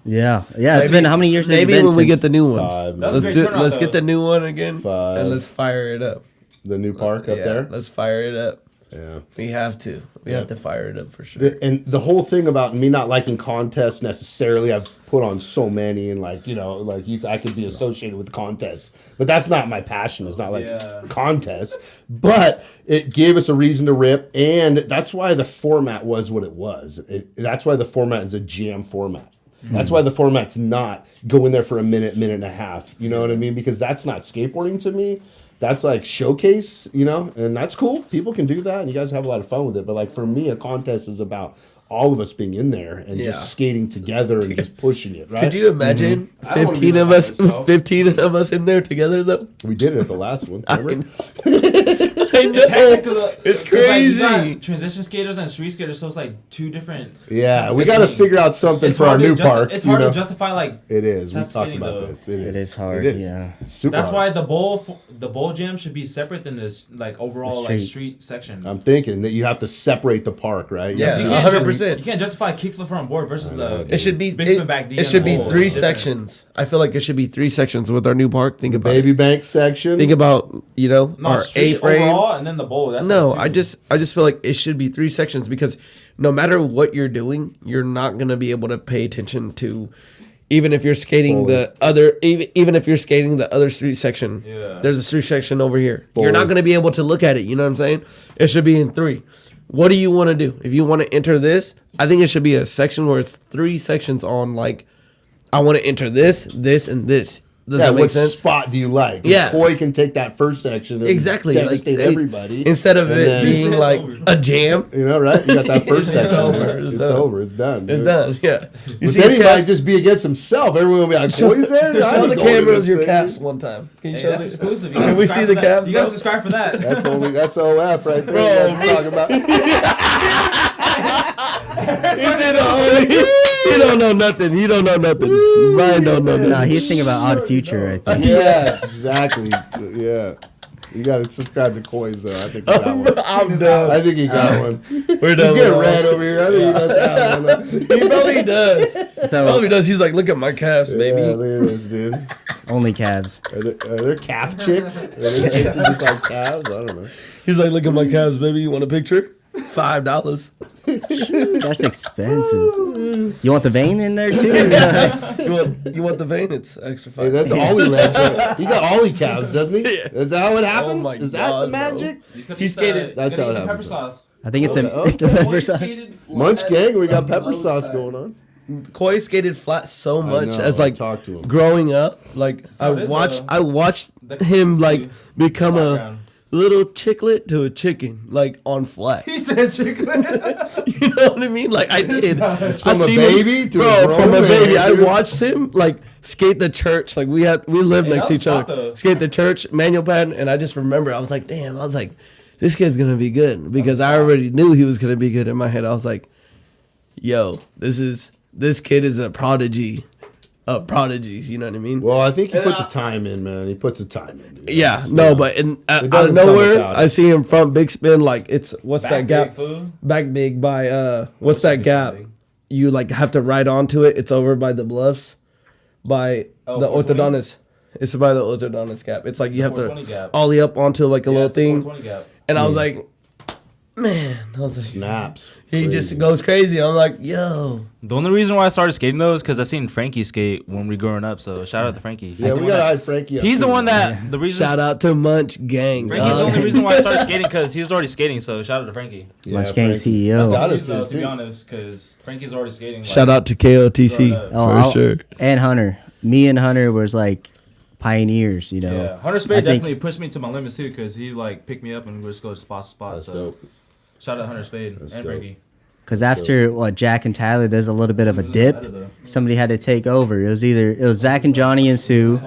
Yeah. Yeah, it's been how many years has it Maybe been when we since- get the new one. 5, That's Let's a maybe. great turnout, let's get though. the new one again 5. and let's fire it up. The new park up Yeah, there. let's fire it up. Yeah. We have to. We have to fire it up for sure. And the whole thing about me not liking contests necessarily, I've put on so many, and I could be associated with contests, but that's not my passion. It's not like contests, but it gave us a reason to rip, and that's why the format was what it was. That's why the format is a jam format. That's why the format's not go in there for a minute, minute and a half. You know what I mean? Because that's not skateboarding to me. That's like showcase, and that's cool. People can do that, and you guys have a lot of fun with it. But like for me, a contest is about all of us being in there and Yeah. just skating together and just pushing it, right? Could you imagine I don't wanna be 15 of like us, myself. 15 of us in there together though? We did it at the last one, remember? I know. It's hectic 'cause, It's 'cause, like, you got crazy. transition skaters and street skaters, so it's like two different. Yeah, types we of got to skating. figure out something It's for our hard to new justi- park. It's hard you know? to justify like. It is. We tough talked skating, about though. this. It is hard, It is. yeah. It's super That's hard. why the bowl jam should be separate than this like overall The like street. street section. I'm thinking that you have to separate the park, right? You Yeah. have to- You can't 100%. You can't justify kickflip on board versus the. It should be Big spin back D it on should the be bowl. 3 It's different. sections. I feel like it should be 3 sections with our new park. Think about Baby it. bank section. Think about, No, our street A-frame. overall and then the bowl. That's No, like two. I just feel like it should be 3 sections because no matter what you're doing, you're not gonna be able to pay attention to, even if you're skating the other, even if you're skating the other street section. Yeah. There's a street section over here. You're Fully. not gonna be able to look at it. You know what I'm saying? It should be in 3. What do you want to do? If you want to enter this, I think it should be a section where it's 3 sections on like, I want to enter this, this, and this. Does Yeah, that make what sense? spot do you like? Yeah. Koi can take that first section and Exactly. devastate like, everybody. Instead of And it then- being It's like over. a jam, right? You got that first It's section. over. man. It's It's done. over. It's done. it's dude. done. Yeah. You But see then his he might calves? just be against himself. Everyone will be like, Koi's there? I Show ain't the going to cameras this your thing." calves one time. Can you Hey, show that's me? exclusive. You Can gotta we subscribe see the for that. calves, You gotta bro? subscribe for that. That's OF right there. That's what I'm talking about. He don't know nothing. He don't know nothing. Ryan don't know Nah, nothing. he's thinking about Odd Future, I think. Yeah, exactly. Yeah. You got to subscribe to Koi's, though. I think he got one. I'm done. I think he got one. We're He's done. getting red over here. I think he does have one. He probably does. So Probably does. He's like, look at my calves, baby. Yeah, look at this, dude. only calves. Are there calf chicks? Are there chicks that just like calves? I don't know. He's like, look at my calves, baby. You want a picture? $5. That's expensive. You want the vein in there too? You want the vein? It's extra $5. Hey, that's Ollie legs. Right? He got Ollie calves, doesn't he? Yeah. Is that how it happens? my Is that God, the bro. magic? He skated. That's how it Pepper happens. sauce. I think it's Okay. the pepper sauce. Munch gang, we got pepper sauce going on. Koi skated flat so much know, as I like talked to him. growing up. Like how it is, though. I watched The him like consistency. become a Background. little chicklet to a chicken, like on flat. He said chicken. You know what I mean? Like I did. From I a seen baby him, to a bro, grown from a man, baby. I dude. watched him like skate the church. Like we lived Hey, next that to was each other. spot, though. Skate the church manual pad, and I just remember I was like, damn. I was like, this kid's gonna be good because I already knew he was gonna be good in my head. I was like, yo, this kid is a prodigy of prodigies. You know what I mean? Well, I think he put the time in, man. He puts the time in. dude. Yeah, It's, no, you know, but out of doesn't come nowhere, without it. I see him front big spin like it's what's that Back gap? big, fool. Back big by what's that big gap? thing? You like have to ride onto it. It's over by the bluffs, by Oh, the 420? orthodontist. It's by the orthodontist gap. It's like you have to 420 gap. ollie up onto like a little thing. 420 gap. And I was like, man, I was like, Snaps. he Crazy. just goes crazy. I'm like, yo. The only reason why I started skating though is because I seen Frankie skate when we growing up. So shout out to Frankie. Yeah, we gotta hide Frankie. He's the one that the reason. Shout out to Munch Gang. Frankie's the dog. only reason why I started skating because he was already skating. So shout out to Frankie. Munch Gang That's CEO. the Shout only out reason, to though, to be too. honest, because Frankie's already skating. Like, Shout out to KOTC Oh, for I'll- sure. And Hunter. Me and Hunter was like pioneers, you know. Yeah, Hunter I Spade think- definitely pushed me to my limits too because he like picked me up and we just go spot to spot. That's So dope. shout out Hunter Spade That's and dope. Frankie. Because after Jack and Tyler, there's a little bit of a dip. Somebody had to take over. It was Zach and Johnny and Sue,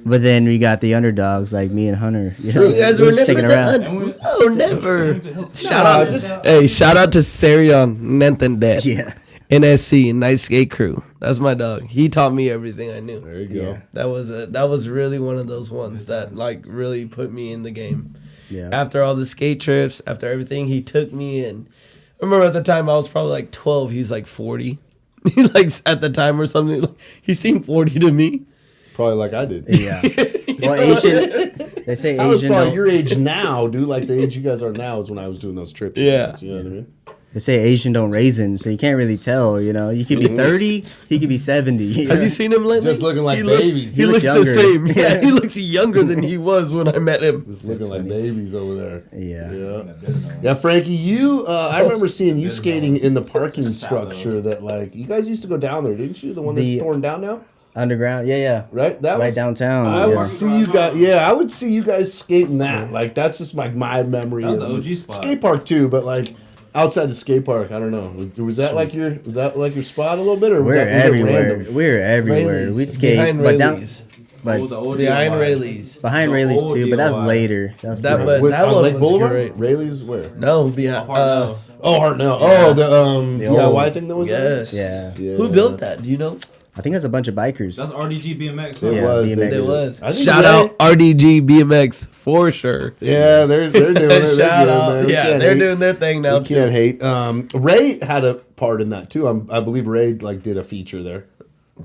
but then we got the underdogs like me and Hunter. You know, You guys were never sticking the around. Oh, never. Shout out. just- Hey, shout out to Sarion Menthendet. Yeah, NSC, Night Skate Crew. That's my dog. He taught me everything I knew. There you go. Yeah. That was really one of those ones that like really put me in the game. yeah. After all the skate trips, after everything, he took me and I remember at the time I was probably like 12. He's like 40. Like at the time or something. Like, he seemed 40 to me. Probably like I did. Yeah. Well, Asian. They say I was Asian. probably Don't, your age now, dude. Like the age you guys are now is when I was doing those trips. Yeah. You know what I mean? they say Asian don't raisin, so you can't really tell. You know, you could be 30, he could be 70. Have you seen him lately? Just looking like He look- babies. He He looks looks the younger. same. Yeah, he looks younger than he was when I met him. Just looking like babies over there. Yeah. Yeah, Frankie, you. I remember seeing you skating in the parking structure that, like, you guys used to go down there, didn't you? The one that's The- torn down now, Underground. Yeah. right? That Right was downtown. I yeah. would see you guys. Yeah, I would see you guys skating that. Like, that's just my memory. That was of the OG spot. Skate park too, but like outside the skate park, I don't know. Was that like your spot a little bit, or was We're that, was it everywhere. random? We're everywhere. Rayleigh's. We'd skate, Behind but down, Rayleigh's. but Oh, the old Behind DIY. Rayleigh's. behind the Rayleigh's old too. But that was DIY. later. That was That later. but- With, that on one Lake was Boulevard, great. Rayleigh's where? No, behind. How far now? Oh, Hartnell. Yeah. Oh, the old- DIY thing that was there? Yes. Yeah. Yeah. Who built that? Do you know? I think it was a bunch of bikers. That's RDG BMX. It Yeah, was. BMX. There was. I think Shout Ray- out RDG BMX for sure. Yeah, they're doing it. They're Shout good, out. man. We Yeah, can't they're hate. doing their thing now We too. can't hate. Ray had a part in that too. I believe Ray like did a feature there.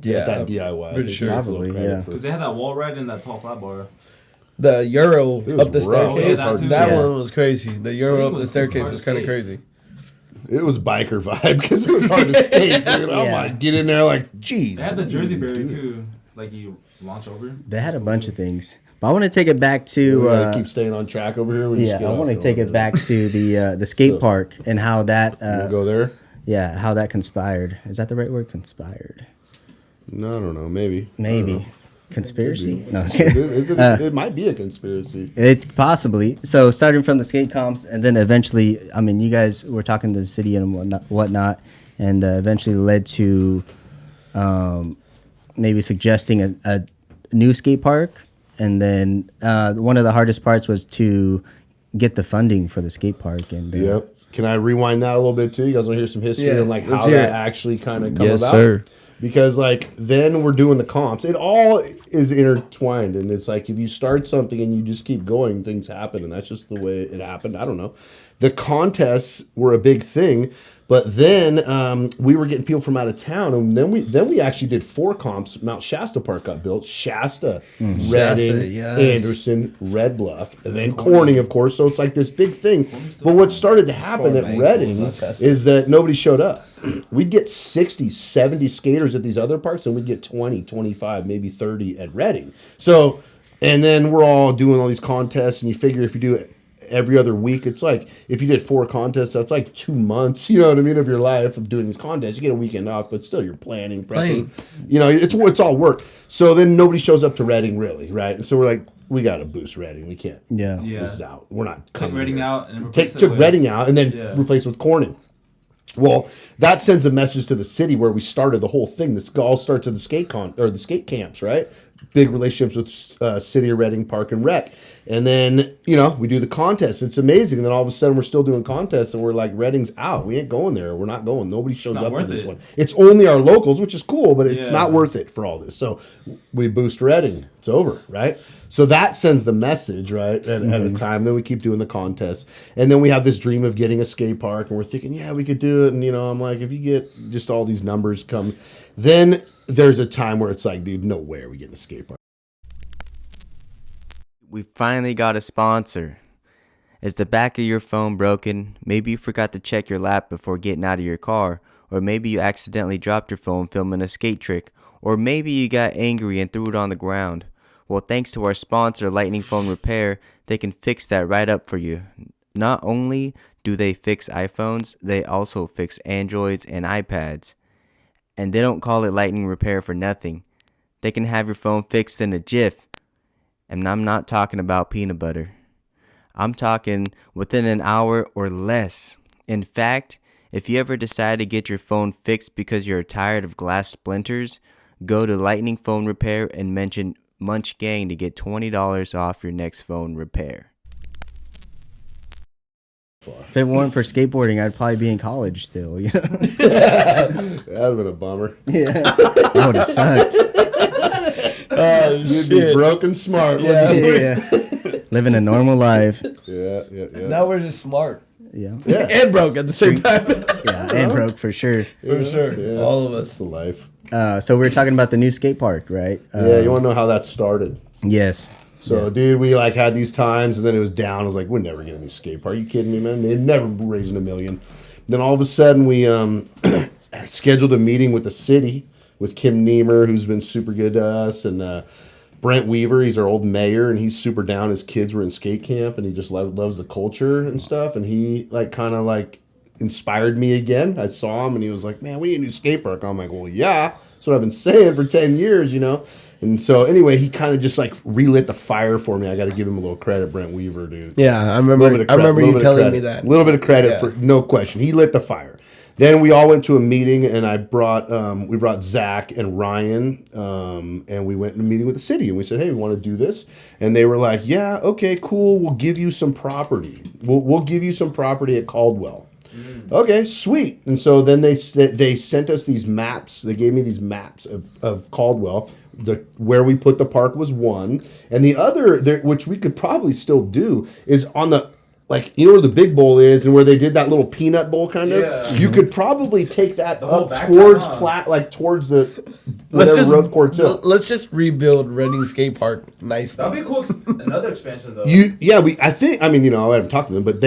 Yeah, At that DIY. I pretty think sure. he gets a little Probably, credit yeah. for- Because they had that wall ride and that tall flat bar. The Euro It was up the rough. staircase. Yeah, that too. that Yeah. one was crazy. The Euro It up the was staircase hard was to kind of skate. crazy. It was biker vibe because it was hard to skate, dude. I'm Yeah. like, get in there like, geez. They had the Jersey Berry Dude. too. Like you launch over. They had a bunch of things. But I want to take it back We to gotta keep staying on track over here. We just yeah. get I off want to going take over it back to the skate So- park and how that there. You wanna go there? yeah, how that conspired. Is that the right word? Conspired. No, I don't know. Maybe. Maybe conspiracy. No. It might be a conspiracy. It possibly. So starting from the skate comps, and then eventually, I mean, you guys were talking to the city and whatnot, and eventually led to maybe suggesting a new skate park. And then one of the hardest parts was to get the funding for the skate park. And Yep. Can I rewind that a little bit too? You guys want to hear some history Yeah, and like let's how hear that it. actually kind of come Yes, about? sir. Because like then we're doing the comps. It all is intertwined, and it's like if you start something and you just keep going, things happen, and that's just the way it happened. I don't know. The contests were a big thing, but then we were getting people from out of town, and then we actually did 4 comps. Mount Shasta Park got built. Shasta, Redding, Shasta, yes. Anderson, Red Bluff, and then Corning, of course. So it's like this big thing. But what started to happen at Redding is that nobody showed up. We'd get 60, 70 skaters at these other parks, and we'd get 20, 25, maybe 30 at Redding. So, and then we're all doing all these contests, and you figure if you do it every other week, it's like, if you did 4 contests, that's like 2 months, you know what I mean, of your life of doing these contests. You get a weekend off, but still you're planning, prepping. You know, it's all work. So then nobody shows up to Redding, really, right? And so we're like, we got to boost Redding. We can't. yeah. Yeah. This is out. We're not Take coming Reading here. out and replace it Took with- Reading out and then Yeah. replace it with Corning. Well, that sends a message to the city where we started the whole thing. This all starts at the the skate camps, right? Big relationships with City of Reading Park and Rec. And then, you know, we do the contest. It's amazing. And then all of a sudden we're still doing contests and we're like, Reading's out. We ain't going there. We're not going. Nobody shows not up to worth this it. one. It's only our locals, which is cool, but it's Yeah. not worth it for all this. So we boost Reading. It's over, right? So that sends the message, right, at a time. Then we keep doing the contests. And then we have this dream of getting a skate park. And we're thinking, yeah, we could do it. And, you know, I'm like, if you get just all these numbers come, then there's a time where it's like, dude, no way are we getting a skate park. we finally got a sponsor. Is the back of your phone broken? Maybe you forgot to check your lap before getting out of your car. Or maybe you accidentally dropped your phone filming a skate trick. Or maybe you got angry and threw it on the ground. Well, thanks to our sponsor, Lightning Phone Repair, they can fix that right up for you. Not only do they fix iPhones, they also fix Androids and iPads. And they don't call it Lightning Repair for nothing. They can have your phone fixed in a jiff. And I'm not talking about peanut butter. I'm talking within an hour or less. In fact, if you ever decide to get your phone fixed because you're tired of glass splinters, go to Lightning Phone Repair and mention Munch Gang to get $20 off your next phone repair. If it weren't for skateboarding, I'd probably be in college still. You know? That'd have been a bummer. Yeah, that would have sucked. You'd be broken smart. Yeah. Yeah, living a normal life. Yeah. Now we're just smart. Yeah, And broke at the same time. yeah, and broke for sure. For sure. Yeah. All of That's us. the life. So we were talking about the new skate park, right? Yeah, you want to know how that started? Yes. So, dude, we like had these times, and then it was down. I was like, we're never getting a new skate park. Are you kidding me, man? They're never raising $1 million. Then all of a sudden, we scheduled a meeting with the city with Kim Niemer, who's been super good to us, and Brent Weaver. He's our old mayor, and he's super down. His kids were in skate camp, and he just loves the culture and stuff. And he kind of inspired me again. I saw him, and he was like, "Man, we need a new skate park." I'm like, "Well, yeah, that's what I've been saying for 10 years, you know." And so anyway, he kind of just relit the fire for me. I got to give him a little credit, Brent Weaver, dude. Yeah, I remember you telling me that. A little bit of credit for no question. He lit the fire. Then we all went to a meeting, and we brought Zach and Ryan, and we went to a meeting with the city, and we said, "Hey, we want to do this," and they were like, "Yeah, okay, cool. We'll give you some property. We'll give you some property at Caldwell." Okay, sweet. And so then they sent us these maps. They gave me these maps of Caldwell. Where we put the park was one, and the other, which we could probably still do, is on the where the big bowl is and where they did that little peanut bowl kind of. Yeah. You could probably take that whole up backside, towards huh? towards the whatever road court's up. Let's just rebuild Reading Skate Park nicely. That'd be cool. Another expansion though. I haven't talked to them, but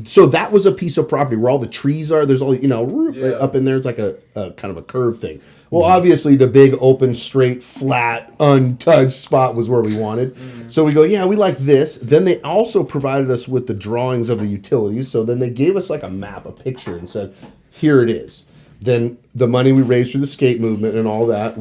so that was a piece of property where all the trees are. There's all up in there. It's like a kind of a curved thing. Well, obviously the big open, straight, flat, untouched spot was where we wanted. So we go, yeah, we like this. Then they also provided us with the drawings of the utilities. So then they gave us a map, a picture, and said, here it is. Then the money we raised through the skate movement and all that,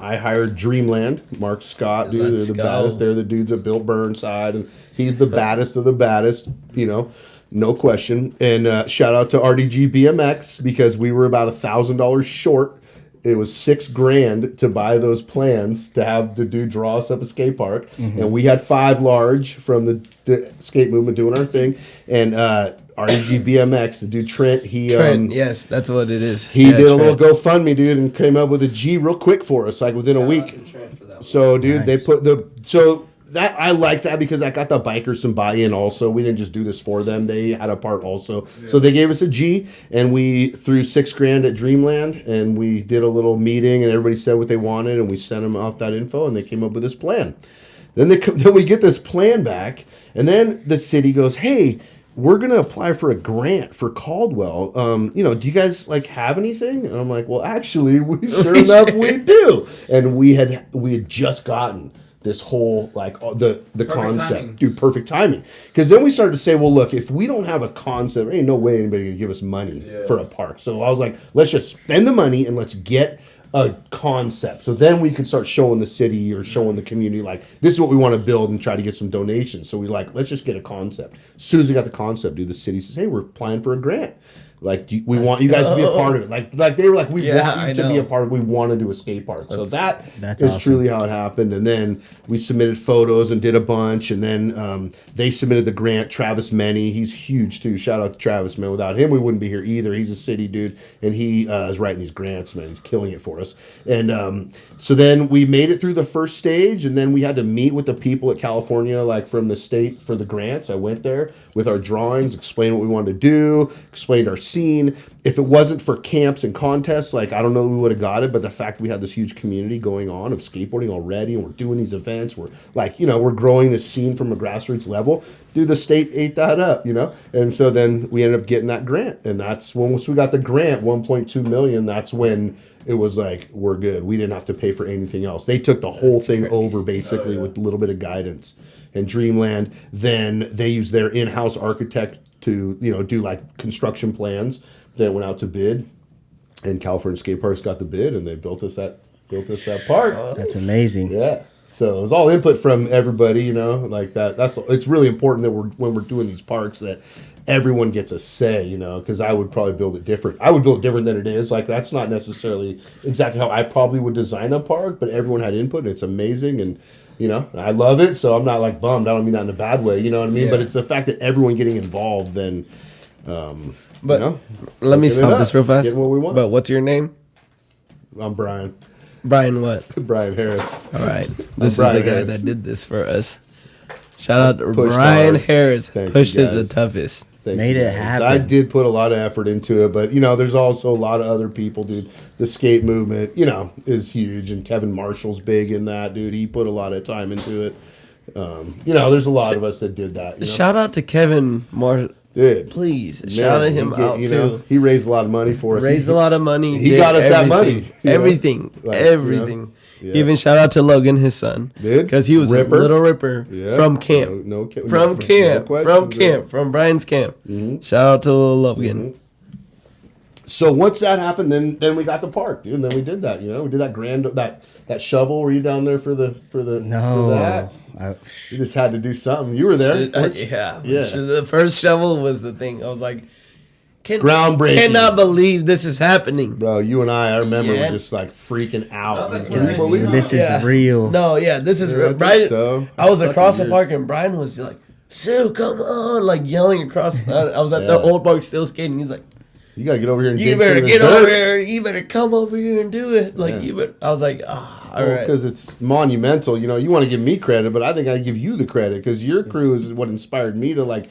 I hired Dreamland, Mark Scott, dude. They're the baddest. They're the dudes that built Burnside, and he's the baddest of the baddest, no question. And shout out to RDG BMX, because we were about $1,000 short. It was $6,000 to buy those plans to have the dude draw us up a skate park, and we had 5 large from the skate movement doing our thing, and REG BMX, the dude Trent, yes, that's what it is. He did a little GoFundMe, dude, and came up with a G real quick for us, within a week. So, dude, They put that I like that because I got the bikers some buy-in also. We didn't just do this for them. They had a part also. Yeah. So they gave us a G, and we threw $6,000 at Dreamland, and we did a little meeting, and everybody said what they wanted, and we sent them out that info, and they came up with this plan. Then we get this plan back, and then the city goes, hey, we're going to apply for a grant for Caldwell. Do you guys have anything? And I'm like, well, actually, sure enough, we do. And we had just gotten this whole the concept, timing. Dude, perfect timing. Because then we started to say, well, look, if we don't have a concept, there ain't no way anybody can give us money for a park. So I was like, let's just spend the money and let's get a concept. So then we could start showing the city or showing the community this is what we want to build and try to get some donations. So we let's just get a concept. As soon as we got the concept, dude, the city says, hey, we're applying for a grant. We want you guys to be a part of it. They were we want you to be a part of it. We want to do a skate park. So that's awesome. Truly how it happened. And then we submitted photos and did a bunch. And then they submitted the grant. Travis Menny, he's huge too. Shout out to Travis, man. Without him, we wouldn't be here either. He's a city dude. And he is writing these grants, man. He's killing it for us. And so then we made it through the first stage. And then we had to meet with the people at California, from the state for the grants. I went there with our drawings, explained what we wanted to do, explained our scene, if it wasn't for camps and contests, like, I don't know that we would have got it, but the fact we had this huge community going on of skateboarding already, and we're doing these events, we're like, you know, we're growing this scene from a grassroots level. Dude, the state ate that up, you know? And so then we ended up getting that grant. And that's when, once we got the grant, 1.2 million, that's when it was like, we're good. We didn't have to pay for anything else. They took the whole thing over basically with a little bit of guidance. And Dreamland, then they used their in-house architect to, you know, do like construction plans that went out to bid. And California Skate Parks got the bid, and they built us that park. That's amazing. Yeah. So it was all input from everybody, you know, like that. It's really important that when we're doing these parks that everyone gets a say, you know, because I would probably build it different. I would build it different than it is. Like, that's not necessarily exactly how I probably would design a park, but everyone had input, and it's amazing. And, you know, I love it. So I'm not like bummed. I don't mean that in a bad way, you know what I mean? Yeah. But it's the fact that everyone getting involved, then, But you know, let me looking it stop up, this real fast. getting what we want. But what's your name? I'm Brian. Brian what? Brian Harris. All right. This is Brian the guy Harris. that did this for us. Shout out to Pushed Brian hard. Harris. Thanks, Pushed you it the guys. toughest. Thanks, Made you it guys. happen. I did put a lot of effort into it, but, you know, there's also a lot of other people, dude. The skate movement, you know, is huge, and Kevin Marshall's big in that, dude. He put a lot of time into it. You know, there's a lot of us that did that. You know? Shout out to Kevin Marshall. Dude, Please. man, Shout out him he did- out you too. know, he raised a lot of money for us. Raised a lot of money. He did got us that money, everything. you know? Everything. Like, you know? Everything. Yeah. Even shout out to Logan, his son. Did? Because he was Ripper? a little ripper Yeah. from camp. No From camp. question, From dude. camp. From Brian's camp. Mm-hmm. Shout out to little Logan. So once that happened, then we got the park, dude. And then we did that, you know. We did that shovel. Were you down there for No. that? You just had to do something. You were there. Yeah. Yeah. So the first shovel was the thing. I was like, Groundbreaking. Cannot believe this is happening. Bro, you and I remember Yeah. were just like freaking out. That was like Can you 2019. believe it? This Yeah. is real. No, yeah, this is Yeah, I real. think Brian. so. I was Sucking across the years. park and Brian was like, "Sue, come on!" Like yelling across. I was at the Yeah. old park still skating. He's like, You gotta get over here and "You dig better some of get this over dirt. here. You better come over here and do it." Like Yeah. you better. I was like, all right. Because it's monumental. You know, you want to give me credit, but I think I give you the credit because your crew is what inspired me to like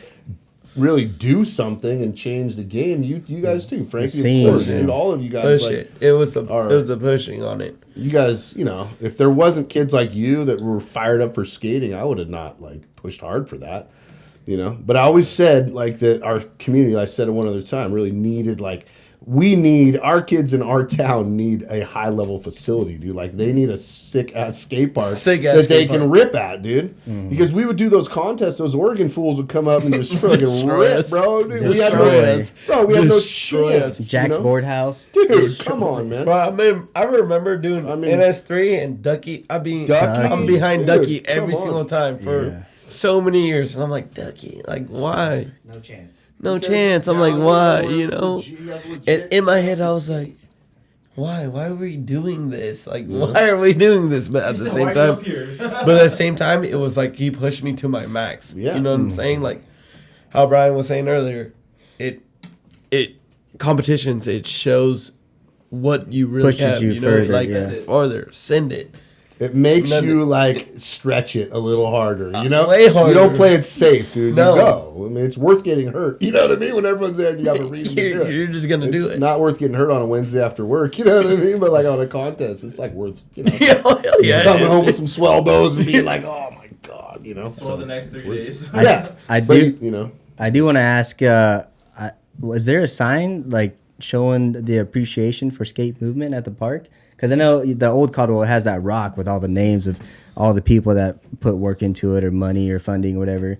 really do something and change the game. You guys too, Frankie, scene, of course, yeah. dude. All of you guys, Push like, it. It was the All right. it was the pushing on it. you guys, you know, if there wasn't kids like you that were fired up for skating, I would have not like pushed hard for that, you know. But I always said like that our community, I said it one other time, really needed like our kids in our town need a high level facility, dude. Like they need a sick ass skate park Sick-ass that they skate can park. rip at, dude. Because we would do those contests, those Oregon fools would come up and just fucking Destroy rip, us. bro. Dude, we had Destroy no, us. bro, we had no Destroy chance. us. Jack's you know? board house. Dude, come on, man. Bro, I remember doing I mean- NS3 and Ducky. I'm behind Dude, Ducky every come on. single time for so many years, and I'm like, Ducky, like why? No chance. No chance. I'm like, why? You know. And in my head, I was like, why? Why are we doing this? Like, why are we doing this? But at the Said, same "Why go up time, here?" but at the same time, it was like he pushed me to my max. Yeah. You know what I'm saying? Like how Brian was saying earlier, it competitions. It shows what you really Pushes have. you You know, further, like yeah. farther. Send it. It makes None- you like stretch it a little harder, you know. way harder. You don't play it safe, dude. No. You go. I mean, it's worth getting hurt. You know what I mean? When everyone's there, and you have a reason to do it. You're just gonna do It's it. not worth getting hurt on a Wednesday after work. You know what I mean? But like on a contest, it's like worth yeah, hell yeah. coming it is. home with some swell bows and being like, oh my god, you know. For the next 3 days. yeah, I but do. you know. I do want to ask. Was there a sign like showing the appreciation for skate movement at the park? Because I know the old Caldwell has that rock with all the names of all the people that put work into it or money or funding or whatever.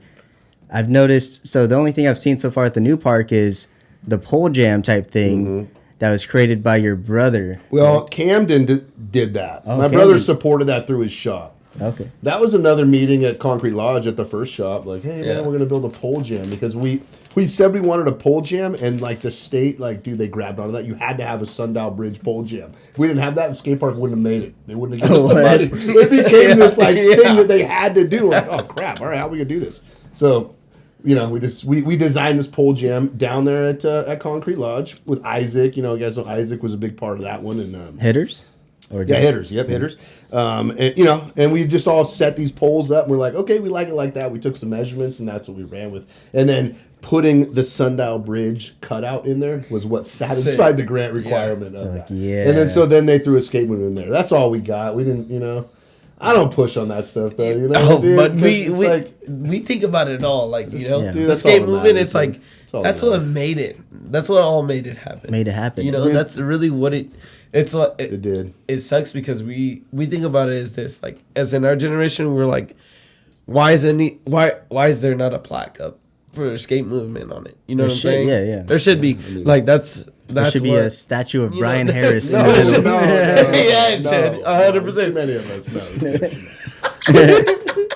I've noticed. So the only thing I've seen so far at the new park is the pole jam type thing that was created by your brother. Well, Camden did that. Oh, My brother Camden. supported that through his shop. Okay. That was another meeting at Concrete Lodge at the first shop. Like, hey Yeah. man, we're gonna build a pole jam because we said we wanted a pole jam, and like the state, like, dude, they grabbed onto that. You had to have a Sundial Bridge pole jam. If we didn't have that, the skate park wouldn't have made it. They wouldn't have given us the money. It became this like thing that they had to do. Like, oh crap! All right, how are we gonna do this? So, you know, we designed this pole jam down there at Concrete Lodge with Isaac. You know, you guys know Isaac was a big part of that one, and Hitters? Or yeah, hitters. Yep, hitters. And you know, and we just all set these poles up. And we're like, okay, we like it like that. We took some measurements, and that's what we ran with. And then putting the Sundial Bridge cutout in there was what satisfied the grant requirement of that. Yeah. And then they threw a skate movement in there. That's all we got. We didn't, I don't push on that stuff though, dude, but it's we think about it all, like, dude, the that's skate all that movement. matters, It's like man. That's all that's that what matters. made it. That's what all made it happen. Made it happen. Dude. That's really what it. It's what It did. It sucks because we think about it as this, like, as in our generation, we're like, why is there not a plaque up for skate movement on it? You know There what I'm should, saying? yeah. There should be, like, that's There should be what, a statue of you Brian know, Harris. in No, the middle. no, Yeah, it should, 100%. Too many of us, no.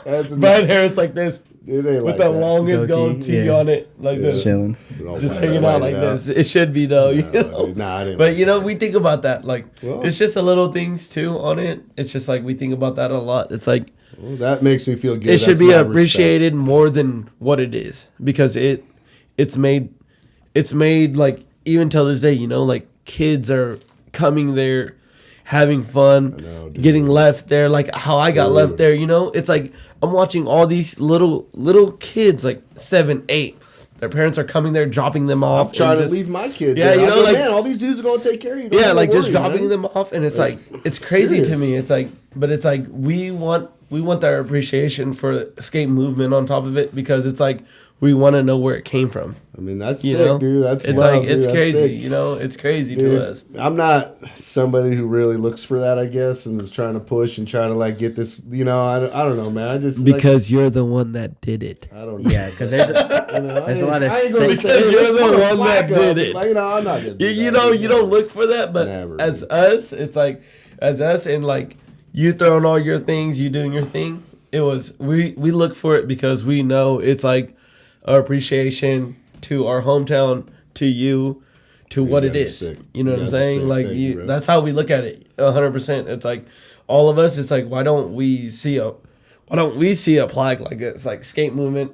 That's Brian Harris like this it ain't with like the that. longest Goatee, goatee yeah. on it, like this, Chilling. just hanging out like this. It should be though, you know. Nah, I didn't But like we think about that, like, Well- it's just the little things too on it. It's just like we think about that a lot. It's like Well, that makes me feel good. it should That's be my respect. appreciated more than what it is, because it's made like, even till this day, like, kids are coming there, having fun, know, dude. getting left there, like how I got left there. It's like I'm watching all these little kids, like 7, 8. Their parents are coming there, dropping them off. I'm trying and to just- leave my kid. Yeah, there. I go, like, man, all these dudes are gonna take care of you. Don't yeah, have to like, just worry, dropping man. them off, and it's like it's crazy to serious. me. It's like, but it's like we want our appreciation for the skate movement on top of it, because it's like we want to know where it came from. I mean, that's You sick, know, dude. That's it's love, like dude. it's That's crazy. sick. It's crazy Dude, to us. I'm not somebody who really looks for that, I guess, and is trying to push and trying to like get this. I don't know, man. I just Because you're the one that did it. I don't know. Yeah, because there's There's a lot of I ain't gonna safe- say, hey, You're let's the put a one flag that did up. it. Like, I'm not gonna do You that. you don't look for that, but Never, as dude. us, it's like as us, and like you throwing all your things, you doing your thing. It was we look for it because we know it's like our appreciation to our hometown, to you, to what it guys are is. sick. You know You what I'm guys are saying? sick. Like Thank you, bro. that's how we look at it. 100%. It's like all of us. It's like why don't we see a plaque like this? Like skate movement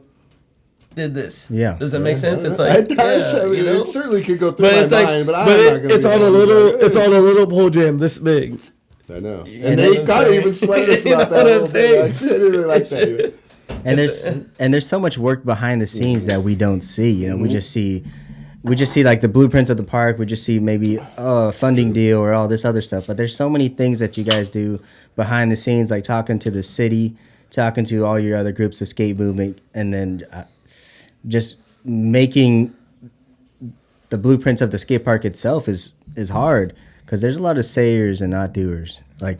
did this. Yeah. Does that make sense? It's like It does. yeah, I mean, you know? it certainly could go through But my it's like, mind, but I'm but not gonna. it's be on a able to do little, that. it's on a little pole jam this big. I know, know and they what kind of saying? even sweated us You about know that. what A I'm little bit. saying? I didn't really like that. Either. and there's so much work behind the scenes that we don't see. Mm-hmm. We just see like the blueprints of the park. We just see maybe a funding deal or all this other stuff. But there's so many things that you guys do behind the scenes, like talking to the city, talking to all your other groups of skate movement, and then just making the blueprints of the skate park itself is hard, because there's a lot of sayers and not doers. Like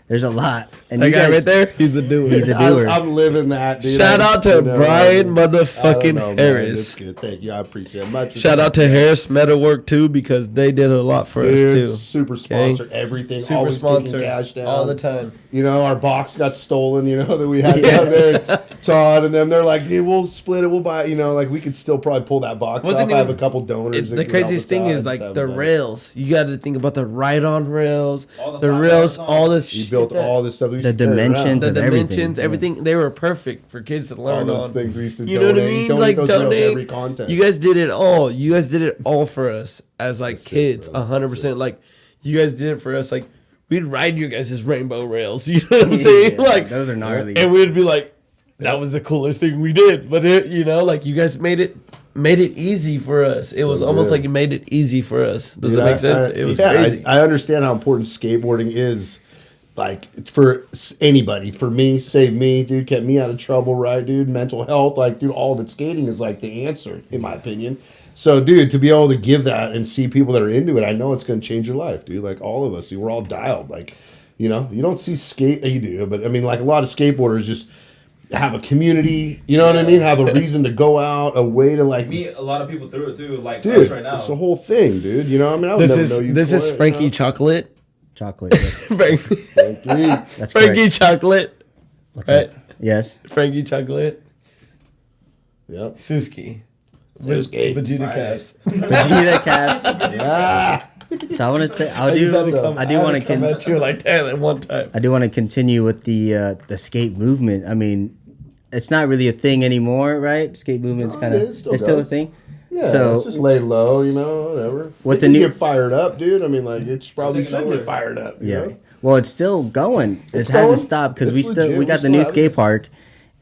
there's a lot. And That you guy guys, right there, he's a doer. He's a doer. I'm living that, dude. Shout out to Brian I don't motherfucking know, man. Harris. It's good. Thank you. I appreciate it much. Shout out to Harris Metalwork too, because they did a lot for us Dude, too. super Okay? sponsored everything. Super always sponsored taking cash down all the time. Our box got stolen. That we had down there. Todd and them, they're like, "Dude, we'll split it. We'll buy." Like we could still probably pull that box Wasn't off. I have a even- couple donors. that The can help craziest us thing out. I is just like haven't the done it. rails. You got to think about the ride-on rails, All the the flat rails, rails all on. this. You shit built that- all this stuff. We used The to carry around. dimensions the of everything, dimensions, yeah. everything. They were perfect for kids to learn All those on. things we used to You know what I donate. mean? Donate Like those rails donate. every contest. You guys did it all. You guys did it all for us as like That's kids. sick, bro. 100%. Like you guys did it for us. Like we'd ride your guys' rainbow rails. You know what I'm saying? Yeah, Like those are gnarly. and we'd be like, that was the coolest thing we did. But like you guys made it easy for us. It was almost good. like you made it easy for us. Does Dude, that make sense? It was crazy. I understand how important skateboarding is. Like, it's for anybody. For me, saved me, dude, kept me out of trouble, right, dude? Mental health, like, dude, all of it. Skating is like the answer, in my opinion. So, dude, to be able to give that and see people that are into it, I know it's going to change your life, dude. Like, all of us, dude, we're all dialed. Like, you don't see you do, but I mean, like, a lot of skateboarders just have a community, you know what I mean? Have a reason to go out, a way to, like, Meet a lot of people through it too, like dude, us right now. it's the whole thing, dude. You know, I mean, I would This never know you. is for it, Frankie you Chocolate. Chocolate. Yes. Frankie, know? That's Frankie correct. Chocolate. What's Right? up? Yes. Frankie Chocolate. Yep. Suski. Suski. Vegeta Right. caps. Vegeta cast. Ah, So I want to say I do want to come at you like that at one time. I do want to continue with the skate movement. I mean, it's not really a thing anymore, right? Skate movement's No, kind of it is, still it's still a goes. thing. yeah, So- it's just lay low, whatever. What It the can new- get fired up, dude. I mean, like, it probably taking should over. get fired up. you Yeah. know? Well, it's still going. It It's hasn't going? stopped because It's we legit. got We the still new have skate it. park,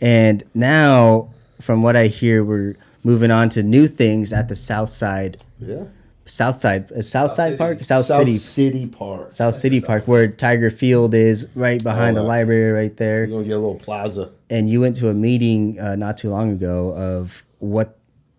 and now from what I hear, we're moving on to new things at the South Side. Yeah. South Side City. Park? South City Park. South City Park, where Tiger Field is, right behind the library right there. You're gonna get a little plaza. And you went to a meeting not too long ago of what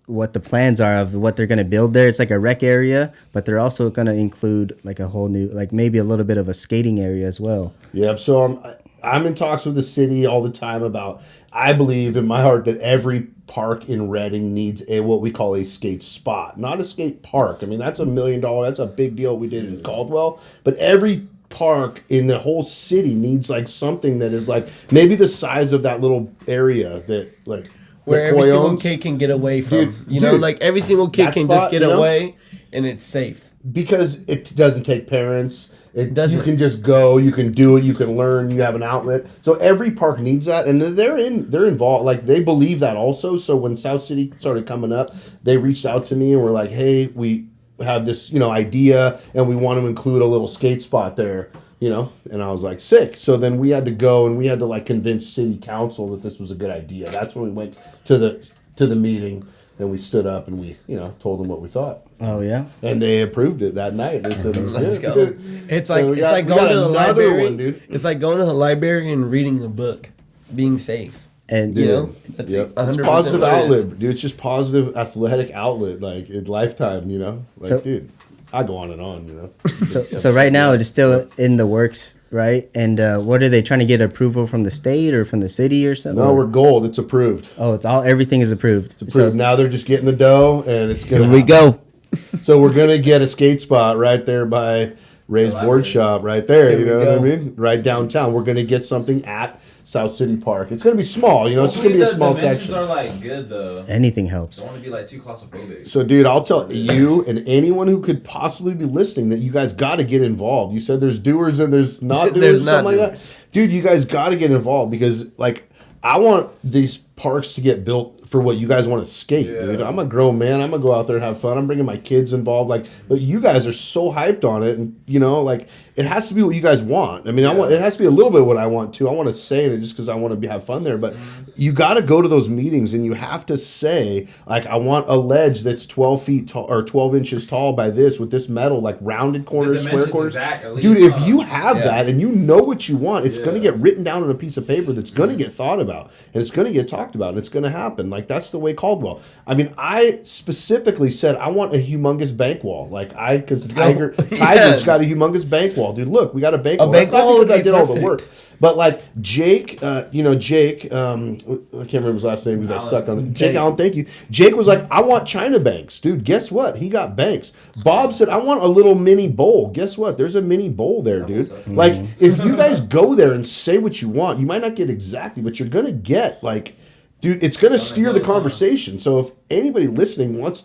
the plans are of what they're going to build there. It's like a rec area, but they're also going to include like a whole new, like maybe a little bit of a skating area as well. Yep. So I'm in talks with the city all the time about. I believe in my heart that every park in Reading needs what we call a skate spot, not a skate park. I mean, that's $1 million. That's a big deal we did in Caldwell. But every park in the whole city needs like something that is like maybe the size of that little area that like where every single kid can get away from. Dude, like every single kid can just get away and it's safe. Because it doesn't take parents. It doesn't. You can just go. You can do it. You can learn. You have an outlet. So every park needs that, and they're involved. Like they believe that also. So when South City started coming up, they reached out to me and were like, "Hey, we have this idea, and we want to include a little skate spot there." And I was like, "Sick." So then we had to go and we had to like convince city council that this was a good idea. That's when we went to the meeting. And we stood up and we, told them what we thought. Oh yeah. And they approved it that night. They said, "Let's go." It's like going to the library. Dude. It's like going to the library and reading the book, being safe. And that's 100% it's positive outlet, dude. It's just positive athletic outlet, like in lifetime. Dude, I go on and on. So right now it's still in the works. Right, and what are they trying to get approval from the state or from the city or something? No, we're gold. It's approved. Oh, everything is approved. It's approved. So, now they're just getting the dough, and it's gonna. Here we go. So we're gonna get a skate spot right there by Ray's board shop, right there. You know what I mean? Right downtown. We're gonna get something at South City Park. It's gonna be small. It's just gonna be a small section. Are like good though. Anything helps. Don't want to be like too claustrophobic. So, dude, I'll tell you and anyone who could possibly be listening that you guys got to get involved. You said there's doers and there's not doers, something like that. Dude, you guys got to get involved because, like, I want these parks to get built for what you guys want to skate, dude. I'm a grown man. I'm gonna go out there and have fun. I'm bringing my kids involved. But you guys are so hyped on it, and it has to be what you guys want. I mean, it has to be a little bit what I want too. I want to say it just because I want to have fun there. But you got to go to those meetings, and you have to say like, I want a ledge that's 12 feet tall or 12 inches tall by this with this metal, like rounded corners, square corners. Dude, if you have that and you know what you want, it's gonna get written down on a piece of paper that's gonna get thought about, and it's gonna get talked about, and it's gonna happen. Like that's the way Caldwell. I mean, I specifically said I want a humongous bank wall. Because Tiger's got a humongous bank wall, dude. Look, we got a bank wall. That's not because I did all the work, but like Jake, Jake, I can't remember his last name because I suck on it. Jake Allen, thank you. Jake was like, I want China banks, dude. Guess what? He got banks. Bob said, I want a little mini bowl. Guess what? There's a mini bowl there, dude. Like, if you guys go there and say what you want, you might not get exactly, but you're gonna get like. Dude, it's going to steer the conversation. So if anybody listening wants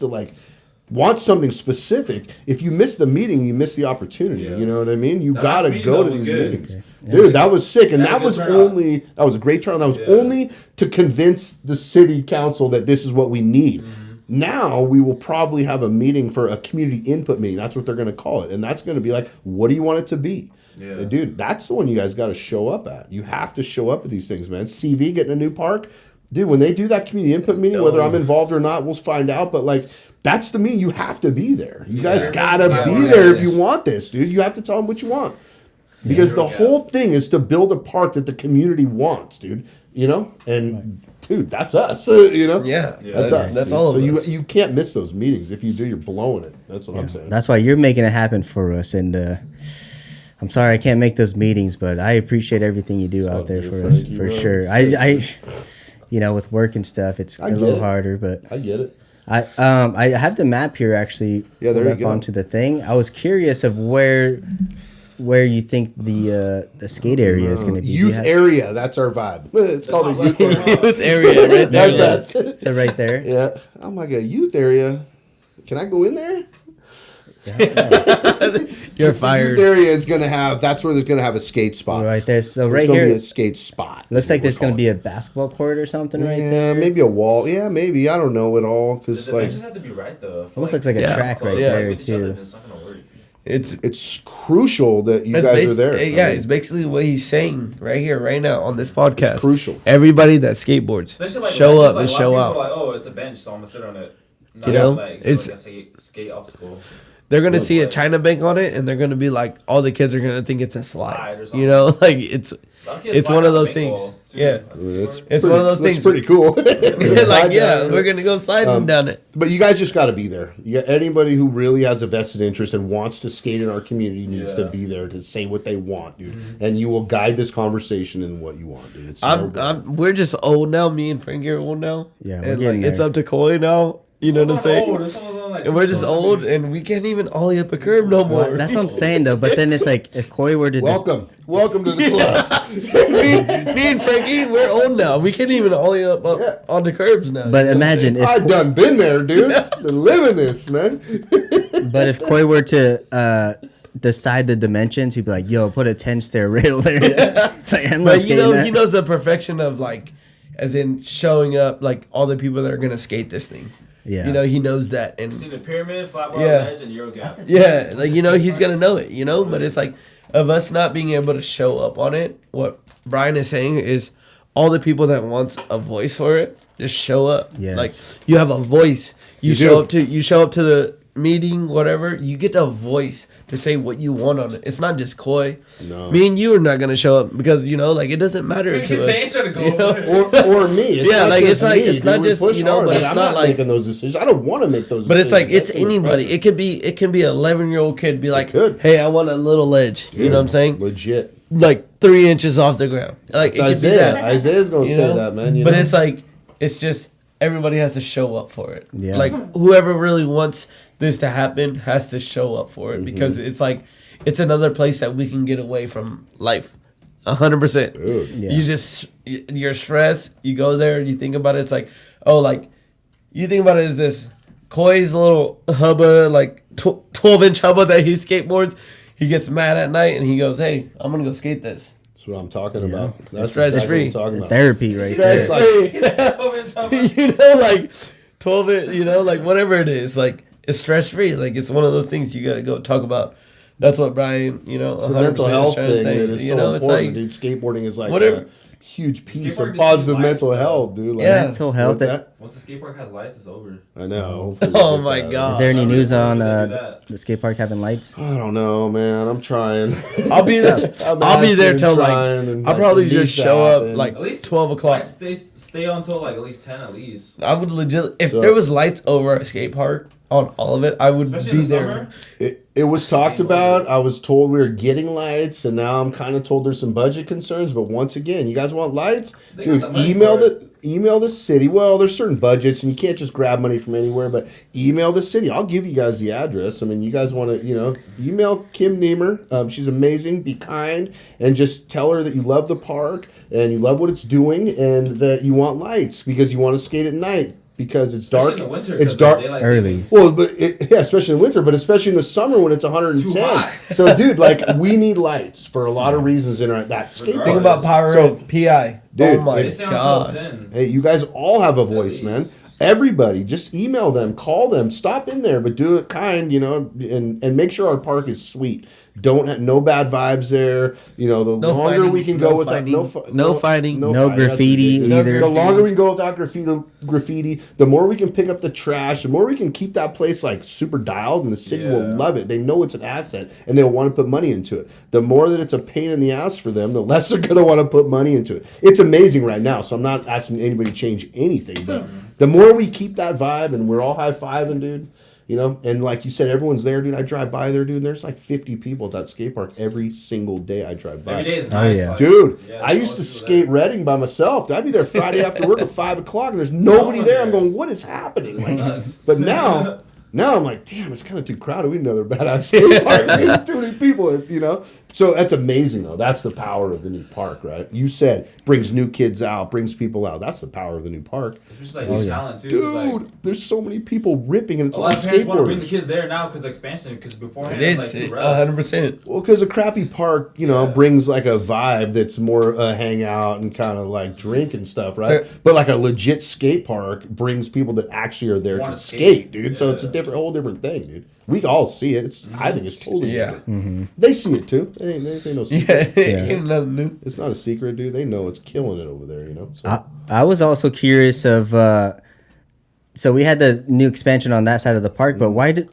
something specific, if you miss the meeting, you miss the opportunity. You know what I mean? You got to go to these meetings. Okay. Dude, that was sick. And that was a great turnout. That was only to convince the city council that this is what we need. Mm-hmm. Now we will probably have a meeting for a community input meeting. That's what they're going to call it. And that's going to be like, what do you want it to be? Yeah. Dude, that's the one you guys got to show up at. You have to show up at these things, man. CV getting a new park. Dude, when they do that community input meeting, whether I'm involved or not, we'll find out. But like, that's the meeting. You have to be there. You guys gotta be there if you want this, dude. You have to tell them what you want, because the whole thing is to build a park that the community wants, dude. And dude, that's us. That's us. That's all. So you can't miss those meetings. If you do, you're blowing it. That's what I'm saying. That's why you're making it happen for us, and I'm sorry I can't make those meetings, but I appreciate everything you do out there for us, for sure. I with work and stuff, it's a little harder, but I get it. I have the map here actually. Yeah, there you go. Onto the thing. I was curious of where you think the skate area is going to be. Youth area. That's our vibe. It's called a youth area. Youth area, right there. That's so right there. Yeah, I'm like a youth area. Can I go in there? You're fired. The area is going to have. That's where there's going to have a skate spot right there. So there's right here, be a skate spot. Looks like there's going to be a basketball court or something right there. Yeah, maybe a wall. Yeah, maybe. I don't know at all because the benches have to be right though. Almost looks like a track right there too. it's crucial that you guys are there. Yeah, it's basically what he's saying right here, right now on this podcast. It's crucial. Everybody that skateboards, Like, show up like, and show out. Like, oh, it's a bench, so I'm gonna sit on it. You know, like, so it's like a skate obstacle. They're gonna see a China bank on it, and they're gonna be like, all the kids are gonna think it's a slide. Or you know, like it's one of those things. Yeah, it's one of those things. It's pretty cool. Like, yeah, we're gonna go sliding down it. But you guys just got to be there. Anybody who really has a vested interest and wants to skate in our community needs to be there to say what they want, dude. And you will guide this conversation in what you want, dude. It's we're just old now. Me and Frankie are old now. Yeah, and like it's up to Coy now. You know what I'm saying? Like and we're just old, and we can't even ollie up a curb no more. Well, that's what I'm saying, though. But then it's like, if Coy were to welcome to the club. me and Frankie, we're old now. We can't even ollie up onto curbs now. But imagine if I've done been there, dude. Been living this, man. But if Coy were to decide the dimensions, he'd be like, "Yo, put a 10 stair rail there." It's like, I'm not but skating that. he knows the perfection of like, as in showing up, like all the people that are gonna skate this thing. Yeah. You know, he knows that. And see the pyramid, flat bar ledge, and Euro gap. Yeah, like, you know, he's gonna know it, you know, but it's like, of us not being able to show up on it, what Brian is saying is all the people that wants a voice for it, just show up. Yes. Like, you have a voice. You do. show up to the meeting, whatever, you get a voice to say what you want on it. It's not just Coy. No. Me and you are not gonna show up because, you know, like, it doesn't matter to us. You know? Or me. It's Yeah, not like, just it's like, me, it's dude. not We just, push you know, hard, but and it's I'm not like, making those decisions. I don't want to make those but it's decisions. like, it's That's the anybody. pressure. It can be an 11-year-old kid be like, could. hey, I want a little ledge. You know what I'm saying? Legit. Like 3 inches off the ground. Like, It's it could be Isaiah. that. Isaiah's gonna You say know? that, man. But it's like, it's just everybody has to show up for it. Yeah. Like, whoever really wants this to happen has to show up for it because it's like, it's another place that we can get away from life. 100%. Yeah. You just, you're stressed. You go there. You think about it. It's like, oh, like, you think about it as this Coy's little hubba, like 12-inch hubba that he skateboards. He gets mad at night and he goes, hey, I'm going to go skate this. That's what I'm talking about. That's Stress exactly free. what I'm talking about. Therapy right Stress there. like You know, like 12, you know, like whatever it is, like it's stress free. Like it's one of those things you got to go talk about. That's what Brian, you know, it's a mental health trying thing. to say. Dude. It's You so know, it's important, like dude. Skateboarding is like whatever- a huge piece Skateboard of just positive uses mental lights, health, dude. Like, Yeah. Mental health. What's that? Once the skate park has lights, it's over. I know. Oh my God. Is there any news on They do that. the skate park having lights? I don't know, man. I'm trying. I'll be there. I'm I'll be there asking, till like trying, and, I'll like, probably it just needs to show up happen. like At least 12 o'clock. Stay until like at least 10 at least. I would legit if So- there was lights over a skate park on all of it, I would Especially be in the there. summer. It was talked about. I was told we were getting lights, and now I'm kind of told there's some budget concerns. But once again, you guys want lights? They Dude, got the money email for it. email the city. Well, there's certain budgets, and you can't just grab money from anywhere. But email the city. I'll give you guys the address. I mean, you guys want to, email Kim Niemer. She's amazing. Be kind, and just tell her that you love the park and you love what it's doing, and that you want lights because you want to skate at night. Because it's dark. Especially in the winter, It's 'cause dark daylight early. savings. Well, but especially in winter, but especially in the summer when it's 110. Too hot. So, dude, like we need lights for a lot of reasons in that skate Regardless. park. Think about power So, and PI. dude, oh my They stay until gosh. 10. Hey, you guys all have a voice, man. least. Everybody, just email them, call them, stop in there, but do it kind, and make sure our park is sweet. Don't have no bad vibes there. The No longer fighting, we can no go without fighting, no fighting, No fighting. That's graffiti ridiculous. either. The longer we can go without graffiti, the more we can pick up the trash, the more we can keep that place like super dialed, and the city will Yeah. love it. They know it's an asset, and they'll want to put money into it. The more that it's a pain in the ass for them, the less they're going to want to put money into it. It's amazing right now, so I'm not asking anybody to change anything, but the more we keep that vibe, and we're all high-fiving, dude, and like you said, everyone's there, dude. I drive by there, dude, and there's like 50 people at that skate park every single day I drive by. Every day is Oh, nice. yeah. like, Dude, yeah, I used to there's skate people Reading by myself. I'd be there Friday after work at 5 o'clock, and there's nobody there. I'm going, what is happening? there. Like, Sucks. but now I'm like, damn, it's kind of too crowded. We need another badass skate park. There's too many people, So that's amazing, though. That's the power of the new park, right? You said brings new kids out, brings people out. That's the power of the new park. It's just like huge talent too. It's Dude, like, there's so many people ripping, and it's a all lot of parents want to bring the skateboarders. kids there now because expansion. Because beforehand It it was is like too rough. 100%. Well, because a crappy park, brings like a vibe that's more hangout and kind of like drink and stuff, right? Sure. But like a legit skate park brings people that actually are there Wanna to skate. skate, dude. So it's a Yeah. whole different thing, dude. We all see it. I think it's totally Yeah. different. They see it too. They say no secret. Yeah, ain't nothing new. It's not a secret, dude. They know it's killing it over there. You know. So. I was also curious of. So we had the new expansion on that side of the park, but why did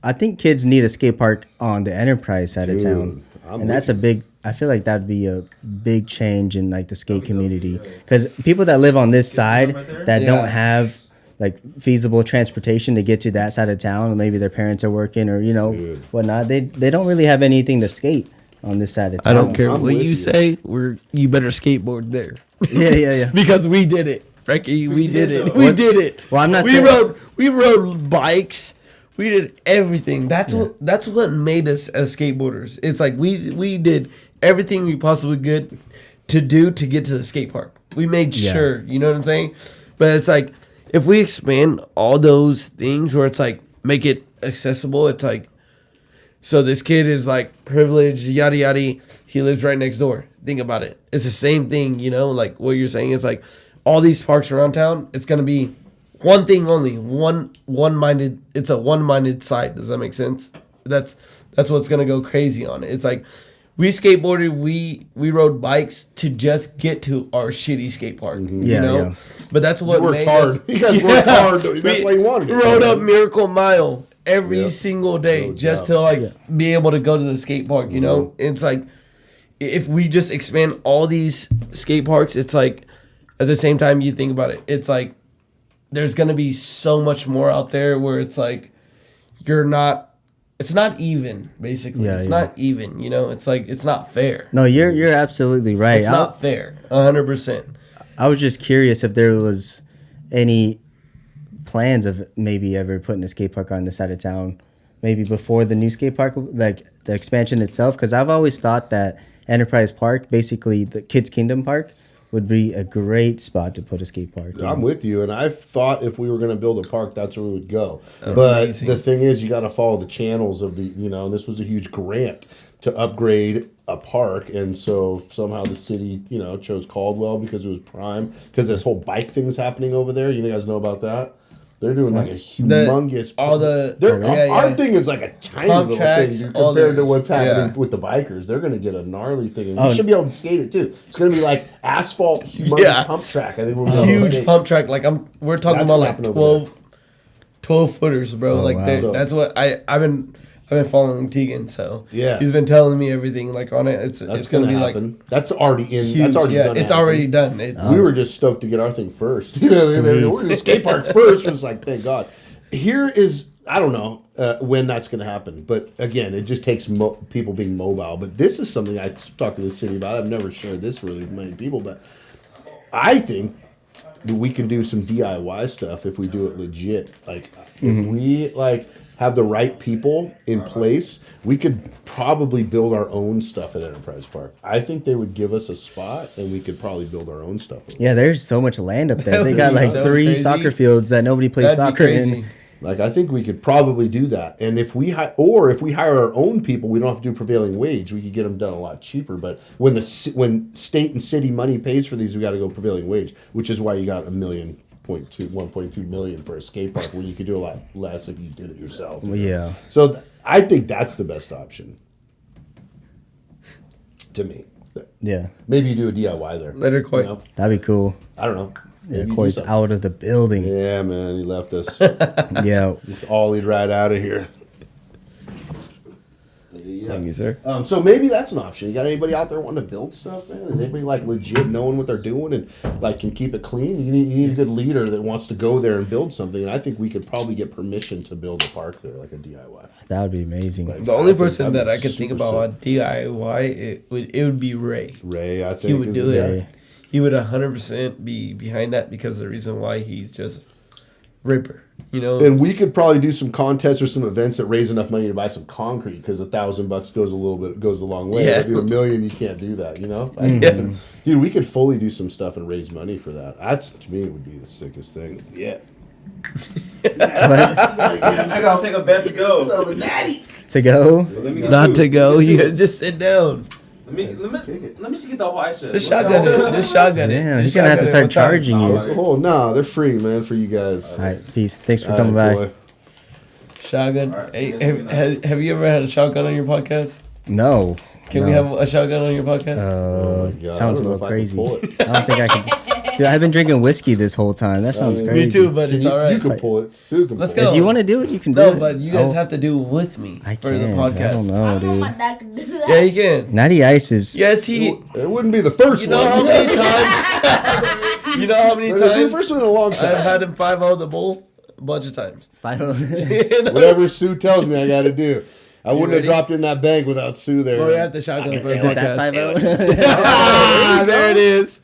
I think kids need a skate park on the Enterprise side of town? And that's a big. I feel like that'd be a big change in like the skate community because people that live on this side that don't have like feasible transportation to get to that side of town, maybe their parents are working or whatnot. They don't really have anything to skate on this side of town. I don't care I'm what with you you. say. You better skateboard there. Yeah. Because we did it, Frankie. We did it. We did it. Well, I'm not We saying- rode bikes. We did everything. That's what made us as skateboarders. It's like we did everything we possibly could to do to get to the skate park. We made sure, you know what I'm saying? But it's like if we expand all those things where it's like make it accessible, it's like so this kid is like privileged, yada yada. He lives right next door. Think about it. It's the same thing, like what you're saying is like all these parks around town, it's gonna be one thing only, one-minded. It's a one-minded side. Does that make sense? That's what's gonna go crazy on it. It's like we skateboarded, we rode bikes to just get to our shitty skate park. Yeah. But that's what You worked made hard. us. You guys worked hard. That's why you wanted it. Rode up Miracle Mile every single day No just doubt. to be able to go to the skate park. It's like if we just expand all these skate parks, it's like at the same time you think about it, it's like there's gonna be so much more out there where it's like it's not even basically. Yeah, it's yeah. not even. It's like it's not fair. No, you're absolutely right. It's not fair. 100%. I was just curious if there was any plans of maybe ever putting a skate park on the side of town, maybe before the new skate park, like the expansion itself. Because I've always thought that Enterprise Park, basically the Kids Kingdom Park, would be a great spot to put a skate park. I'm with you, and I thought if we were going to build a park, that's where we would go. Amazing. But the thing is, you got to follow the channels of the, and this was a huge grant to upgrade a park, and so somehow the city, chose Caldwell because it was prime, because this whole bike thing's happening over there. You guys know about that? They're doing like a humongous. Our thing is like a tiny Pump little tracks, thing all compared to those. what's happening Yeah. with the bikers. They're going to get a gnarly thing. And we should be able to skate it too. It's going to be like asphalt, humongous Yeah. pump track. I think we're gonna be able to Huge skate. pump track. Like we're talking That's about what like happened over 12 footers, bro. Oh, like wow. So- that's what I've been following Tegan, so Yeah. he's been telling me everything like on it. It's That's gonna going to be happen. That's already in. like That's huge. already Yeah, done. it's happening. already done. It's We were just stoked to get our thing first. We're going to skate park first. It was like, thank God. Here is, I don't know when that's going to happen. But again, it just takes people being mobile. But this is something I talked to the city about. I've never shared this really with many people. But I think that we can do some DIY stuff if we do it legit. Like, if we, have the right people in place, we could probably build our own stuff at Enterprise Park. I think they would give us a spot, and we could probably build our own stuff. Yeah, there's so much land up there. That They would got be like so 3 crazy. soccer fields that nobody plays that'd be soccer crazy. in. Like, I think we could probably do that. And if we if we hire our own people, we don't have to do prevailing wage. We could get them done a lot cheaper. But when when state and city money pays for these, we got to go prevailing wage, which is why you got 1.2 million for a skate park, when you could do a lot less if you did it yourself. Yeah. So I think that's the best option to me. Yeah. Maybe you do a DIY there. Let her quit. That'd be cool. I don't know. Yeah, Maybe you do Corey's something. out of the building. Yeah, man, he left us. Yeah. Just ollied right out of here. Thank you, sir. So maybe that's an option. You got anybody out there wanting to build stuff, man? Is anybody legit knowing what they're doing and can keep it clean? You need a good leader that wants to go there and build something. And I think we could probably get permission to build a park there, like a DIY. That would be amazing. Like, The only I think person that'd that be I could think super about sick. on DIY it would be Ray. Ray, I think He would is do the it. guy. He would 100% be behind that because the reason why he's just Ripper. And we could probably do some contests or some events that raise enough money to buy some concrete, because $1,000 goes a long way. Yeah. If you're $1 million, you can't do that. Yeah. Dude, we could fully do some stuff and raise money for that. That's, to me, would be the sickest thing. Yeah. I gotta take a bet to go. To go? Not to go. You gotta just sit down. Let me see get the whole ice chest. Just shotgun it. Just shotgun it. Damn, Just he's gonna have to shotgun it start one time. charging you. Oh, no, they're free, man, for you guys. All right, peace. Thanks for All coming right, by. boy. Shotgun. Alright, Hey, you guys have you ever had a shotgun on your podcast? No. Can we have a shotgun on your podcast? Oh my God, Sounds I a don't know little if I can crazy. pull it. I don't think I can. Dude, I've been drinking whiskey this whole time. That sounds mean, crazy. Me too, but it's You, all right. you can pull it. Sue can Let's pull go. If you want to do it, you can do No, it. but you guys Oh, have to do it with me I for the can't. podcast. I don't know, I don't know my dude. dad can do that. Yeah, you can. Natty Ice is. Yes, he. it. It wouldn't be the first You know one. how many times? You know how many It would be the times first one in a long I've time. had him 5-0 the bull? A bunch of times. Whatever Sue tells me I got to do. I wouldn't have ready? dropped in that bank without Sue there. Well, we have the shotgun for a Is it that podcast. 5-0? Ah, there it is.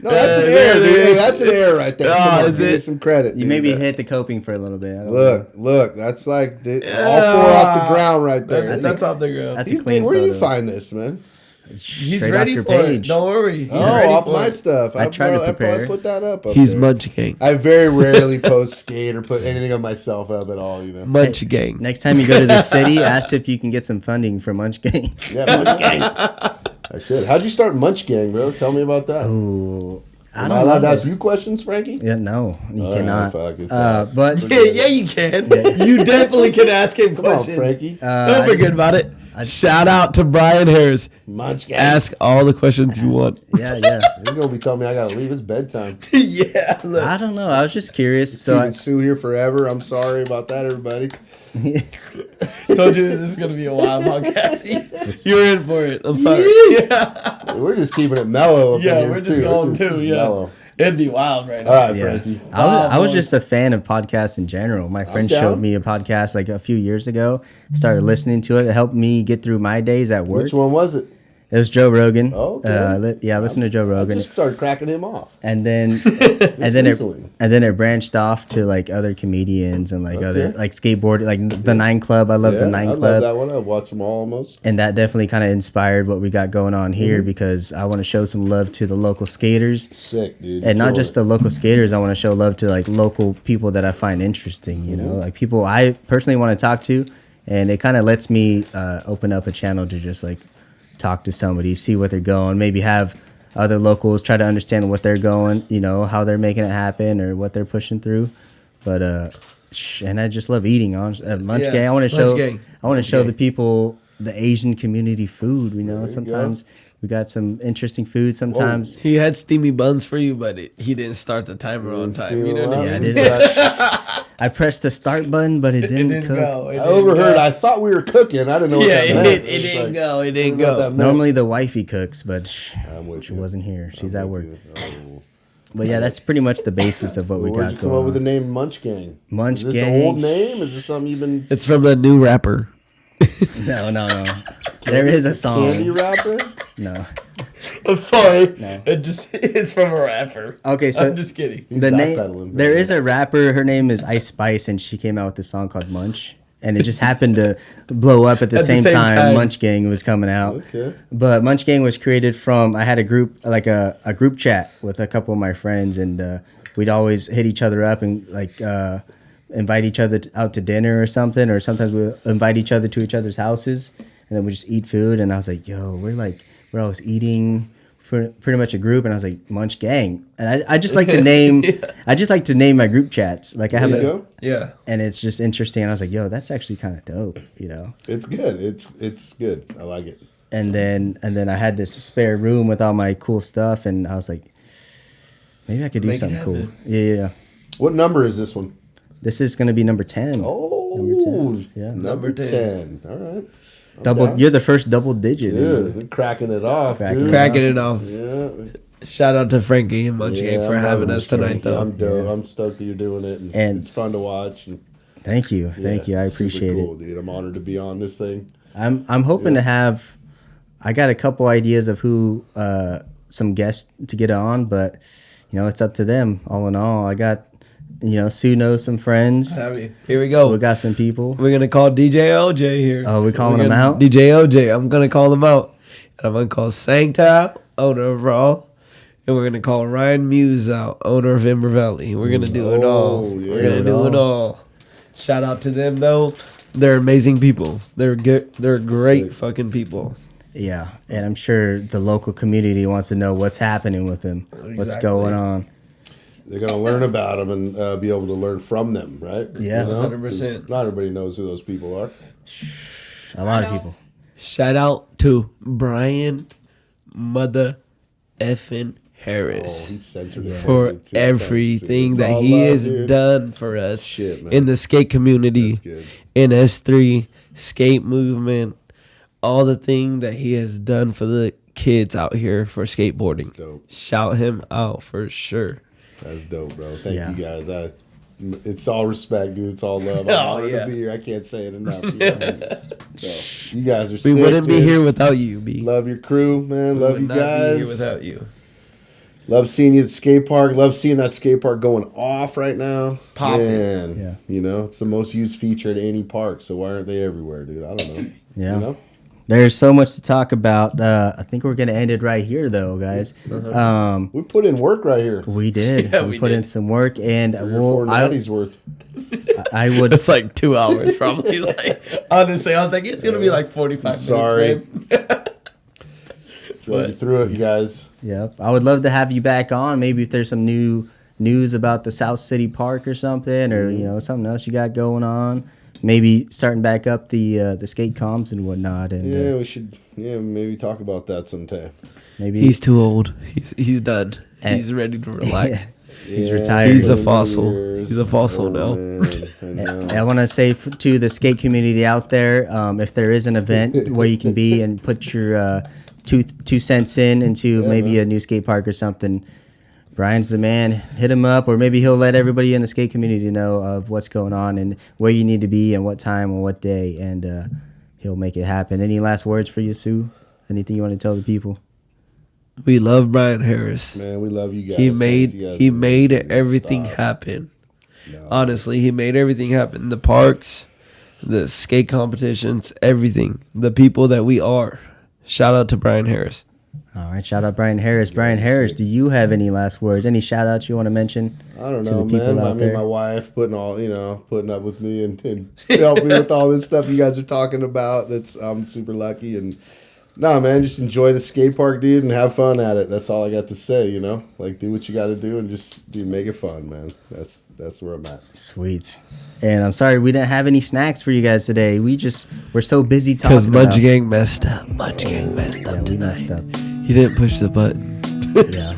No, that's an there error, it dude. Hey, is. that's an error right there. Oh, Come on, is give me it? some credit. You dude. maybe That- hit the coping for a little bit. I don't know. Look. That's like all four off the ground right there. That's off the ground. That's He's a clean where do you photo. find this, man? He's Straight ready off your for it. page. Don't worry. He's Oh, ready off for my it. stuff. I try to probably prepare. put that up. He's there. Munch Gang. I very rarely post skate or put anything of myself up at all. You know. Munch Gang. Next time you go to the city, ask if you can get some funding for Munch Gang. Yeah, Munch Gang. I should. How'd you start Munch Gang, bro? Tell me about that. Ooh, I Am don't I allowed to know. ask you questions, Frankie? Yeah, no, you All cannot. right, fuck, it's But Yeah, you can. You definitely can ask him Come on, questions. Frankie. Don't forget about it. Shout out to Brian Harris. Munch Gang. Ask all the questions you want. yeah. You're gonna be telling me I gotta leave. It's bedtime. Yeah. Look. I don't know. I was just curious. So Keeping Sue here forever. I'm sorry about that, everybody. Told you this is gonna be a wild podcast. You're in for it. I'm sorry. Yeah, We're just keeping it mellow. Up in here, we're just too. going This too. is Yeah, mellow. it'd be wild right now. All right, yeah, Frankie. I was boy. just a fan of podcasts in general. My friend down. showed me a podcast like a few years ago. Started listening to it. It helped me get through my days at work. Which one was it? It was Joe Rogan. Oh, okay. Listen to Joe I Rogan. just started cracking him off. And then recently. it branched off to like other comedians and like other Okay. like skateboard, like the Nine Club. I love the Nine I Club. love that one. I watch them all almost. And that definitely kind of inspired what we got going on here Mm-hmm. because I want to show some love to the local skaters. Sick, dude. And not Kill just it. the local skaters, I want to show love to like local people that I find interesting, you Mm-hmm. know, like people I personally want to talk to. And it kind of lets me open up a channel to just like talk to somebody, see what they're going, maybe have other locals try to understand what they're going, you know, how they're making it happen or what they're pushing through. But and I just love eating. Munch Yeah, Gang. I want to Munch show. Gang. I want to Munch show Gang. the people the Asian community food. You know, you sometimes we got some interesting food. Sometimes. He had steamy buns for you, but he didn't start the timer on time. steam You know what I them mean? up. Yeah, I did. I pressed the start button, but it It didn't, didn't cook. go. It I didn't overheard. go. I thought we were cooking. I didn't know what Yeah, that meant. it It's didn't like, go. It I didn't don't know what go. that meant. Normally the wifey cooks, but I'm with she you. wasn't here. She's I'm at with work. you. Oh. But yeah, that's pretty much the basis of what we Where'd got you come going up with the on. name Munch Gang? Munch Is this Gang. an old name? Is this something you've been It's from the new rapper. No. There is a song. candy rapper? No. I'm sorry. No. It just is from a rapper. Okay, so I'm just kidding. the backpedaling. name there is a rapper. Her name is Ice Spice, and she came out with a song called Munch, and it just happened to blow up at the same time. Munch Gang was coming out. Okay. But Munch Gang was created from I had a group like a group chat with a couple of my friends, and we'd always hit each other up and like invite each other out to dinner or something, or sometimes we invite each other to each other's houses, and then we just eat food. And I was like, yo, we're always eating. Pretty much a group, and I was like Munch Gang, and I just like to name. I just like to name my group chats. Like I have There you a, go. Yeah. and it's just interesting. And I was like, yo, that's actually kind of dope, you know. It's good. It's good. I like it. And then I had this spare room with all my cool stuff, and I was like, maybe I could do Make it something cool. happen. Yeah. What number is this one? This is gonna be number 10. Oh, Number 10, yeah. Number 10. All right. I'm Double. down. You're the first double digit. Dude, we're cracking it off. Cracking dude. Cracking it off. Yeah. Shout out to Frankie and Munch Gang Yeah, for I'm having loving us this, tonight, Frankie. though. I'm dope. I'm stoked that you're doing it, and it's fun to watch. And Thank you. Thank you. I it's super appreciate cool, it. dude. I'm honored to be on this thing. I'm hoping to have. I got a couple ideas of who some guests to get on, but you know it's up to them. All in all, I got Sue knows some friends. Here we go. We got some people. We're gonna call DJ OJ here. Oh, we calling We're him gonna- out? DJ OJ. I'm gonna call him out. And I'm gonna call Sancta, owner of Raw. And we're gonna call Ryan Muse out, owner of Ember Valley. We're gonna do it all. Oh, yeah. We're gonna do it all. Shout out to them though. They're amazing people. They're good. They're great Sick. fucking people. Yeah, and I'm sure the local community wants to know what's happening with them, what's Exactly. going on. they're gonna learn about them and be able to learn from them, right? Yeah. 100%. Not everybody knows who those people are. A lot of people. Shout out to Brian Mother effing Harris. Oh, he's censored For me, too. everything It's that all he love, has dude. done for us Shit, man. in the skate community, That's good. in S3, skate movement, all the thing that he has done for the kids out here for skateboarding. That's dope. Shout him out for sure. That's dope, bro. Thank Yeah. you guys. It's all respect, dude. It's all love. I'm Oh, honored yeah. to be here. I can't say it enough. You know? So, you guys are We sick, wouldn't be dude. here without you, B. Love your crew, man. We Love would you not be here guys. without you. Love seeing you at the skate park. Love seeing that skate park going off right now. Popping. Man, Yeah. you know, it's the most used feature at any park. So why aren't they everywhere, dude? I don't know. Yeah. You know? There's so much to talk about. I think we're gonna end it right here, though, guys. We put in work right here. We did. Yeah, we we put in did. some work, and 3 or 4 natties worth. I would. It's like 2 hours probably. Like, honestly, I was like, it's gonna be like 45 Sorry. minutes, babe. Drove you through it, you guys. Yep. I would love to have you back on. Maybe if there's some new news about the South City Park or something, or something else you got going on. Maybe starting back up the skate comps and whatnot, and Yeah, we should. Yeah, maybe talk about that sometime. maybe He's too old. He's done. And- He's ready to relax. He's Yeah, retired. He's a 30 fossil. years. He's a fossil now. Man, I know. I want to say to the skate community out there, if there is an event where you can be and put your 2 cents into maybe man. a new skate park or something, Brian's the man. Hit him up, or maybe he'll let everybody in the skate community know of what's going on and where you need to be and what time and what day, and he'll make it happen. Any last words for you, Sue? Anything you want to tell the people? We love Brian Harris. Man, we love you guys. He Thank made you guys he for made listening. everything Stop. happen. No. Honestly, he made everything happen. The parks, the skate competitions, everything. The people that we are. Shout out to Brian Harris. All right, shout out Brian Harris. Brian guys are Harris, sick. do you have any last words? Any shout outs you want to mention? I don't to know, the people man. out I mean, there? my wife putting up with me and help me with all this stuff you guys are talking about. I'm super lucky. And nah, man, just enjoy the skate park, dude, and have fun at it. That's all I got to say. You know, like do what you got to do and just make it fun, man. That's where I'm at. Sweet. And I'm sorry we didn't have any snacks for you guys today. we're so busy Because talking about. Munch Gang messed up. Munch Gang messed Yeah, up we tonight. messed up. He didn't push the button. Yeah,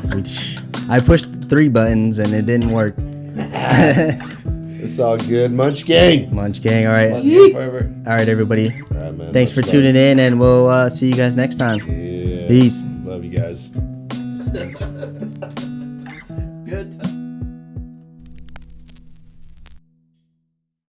I pushed 3 buttons and it didn't work. It's all good. Munch Gang. Munch Gang. All right, Munch Gang forever. all right, everybody. All right, man. Thanks for Much tuning in, and we'll see you guys next time. love. Yeah. Peace. Love you guys. Good time.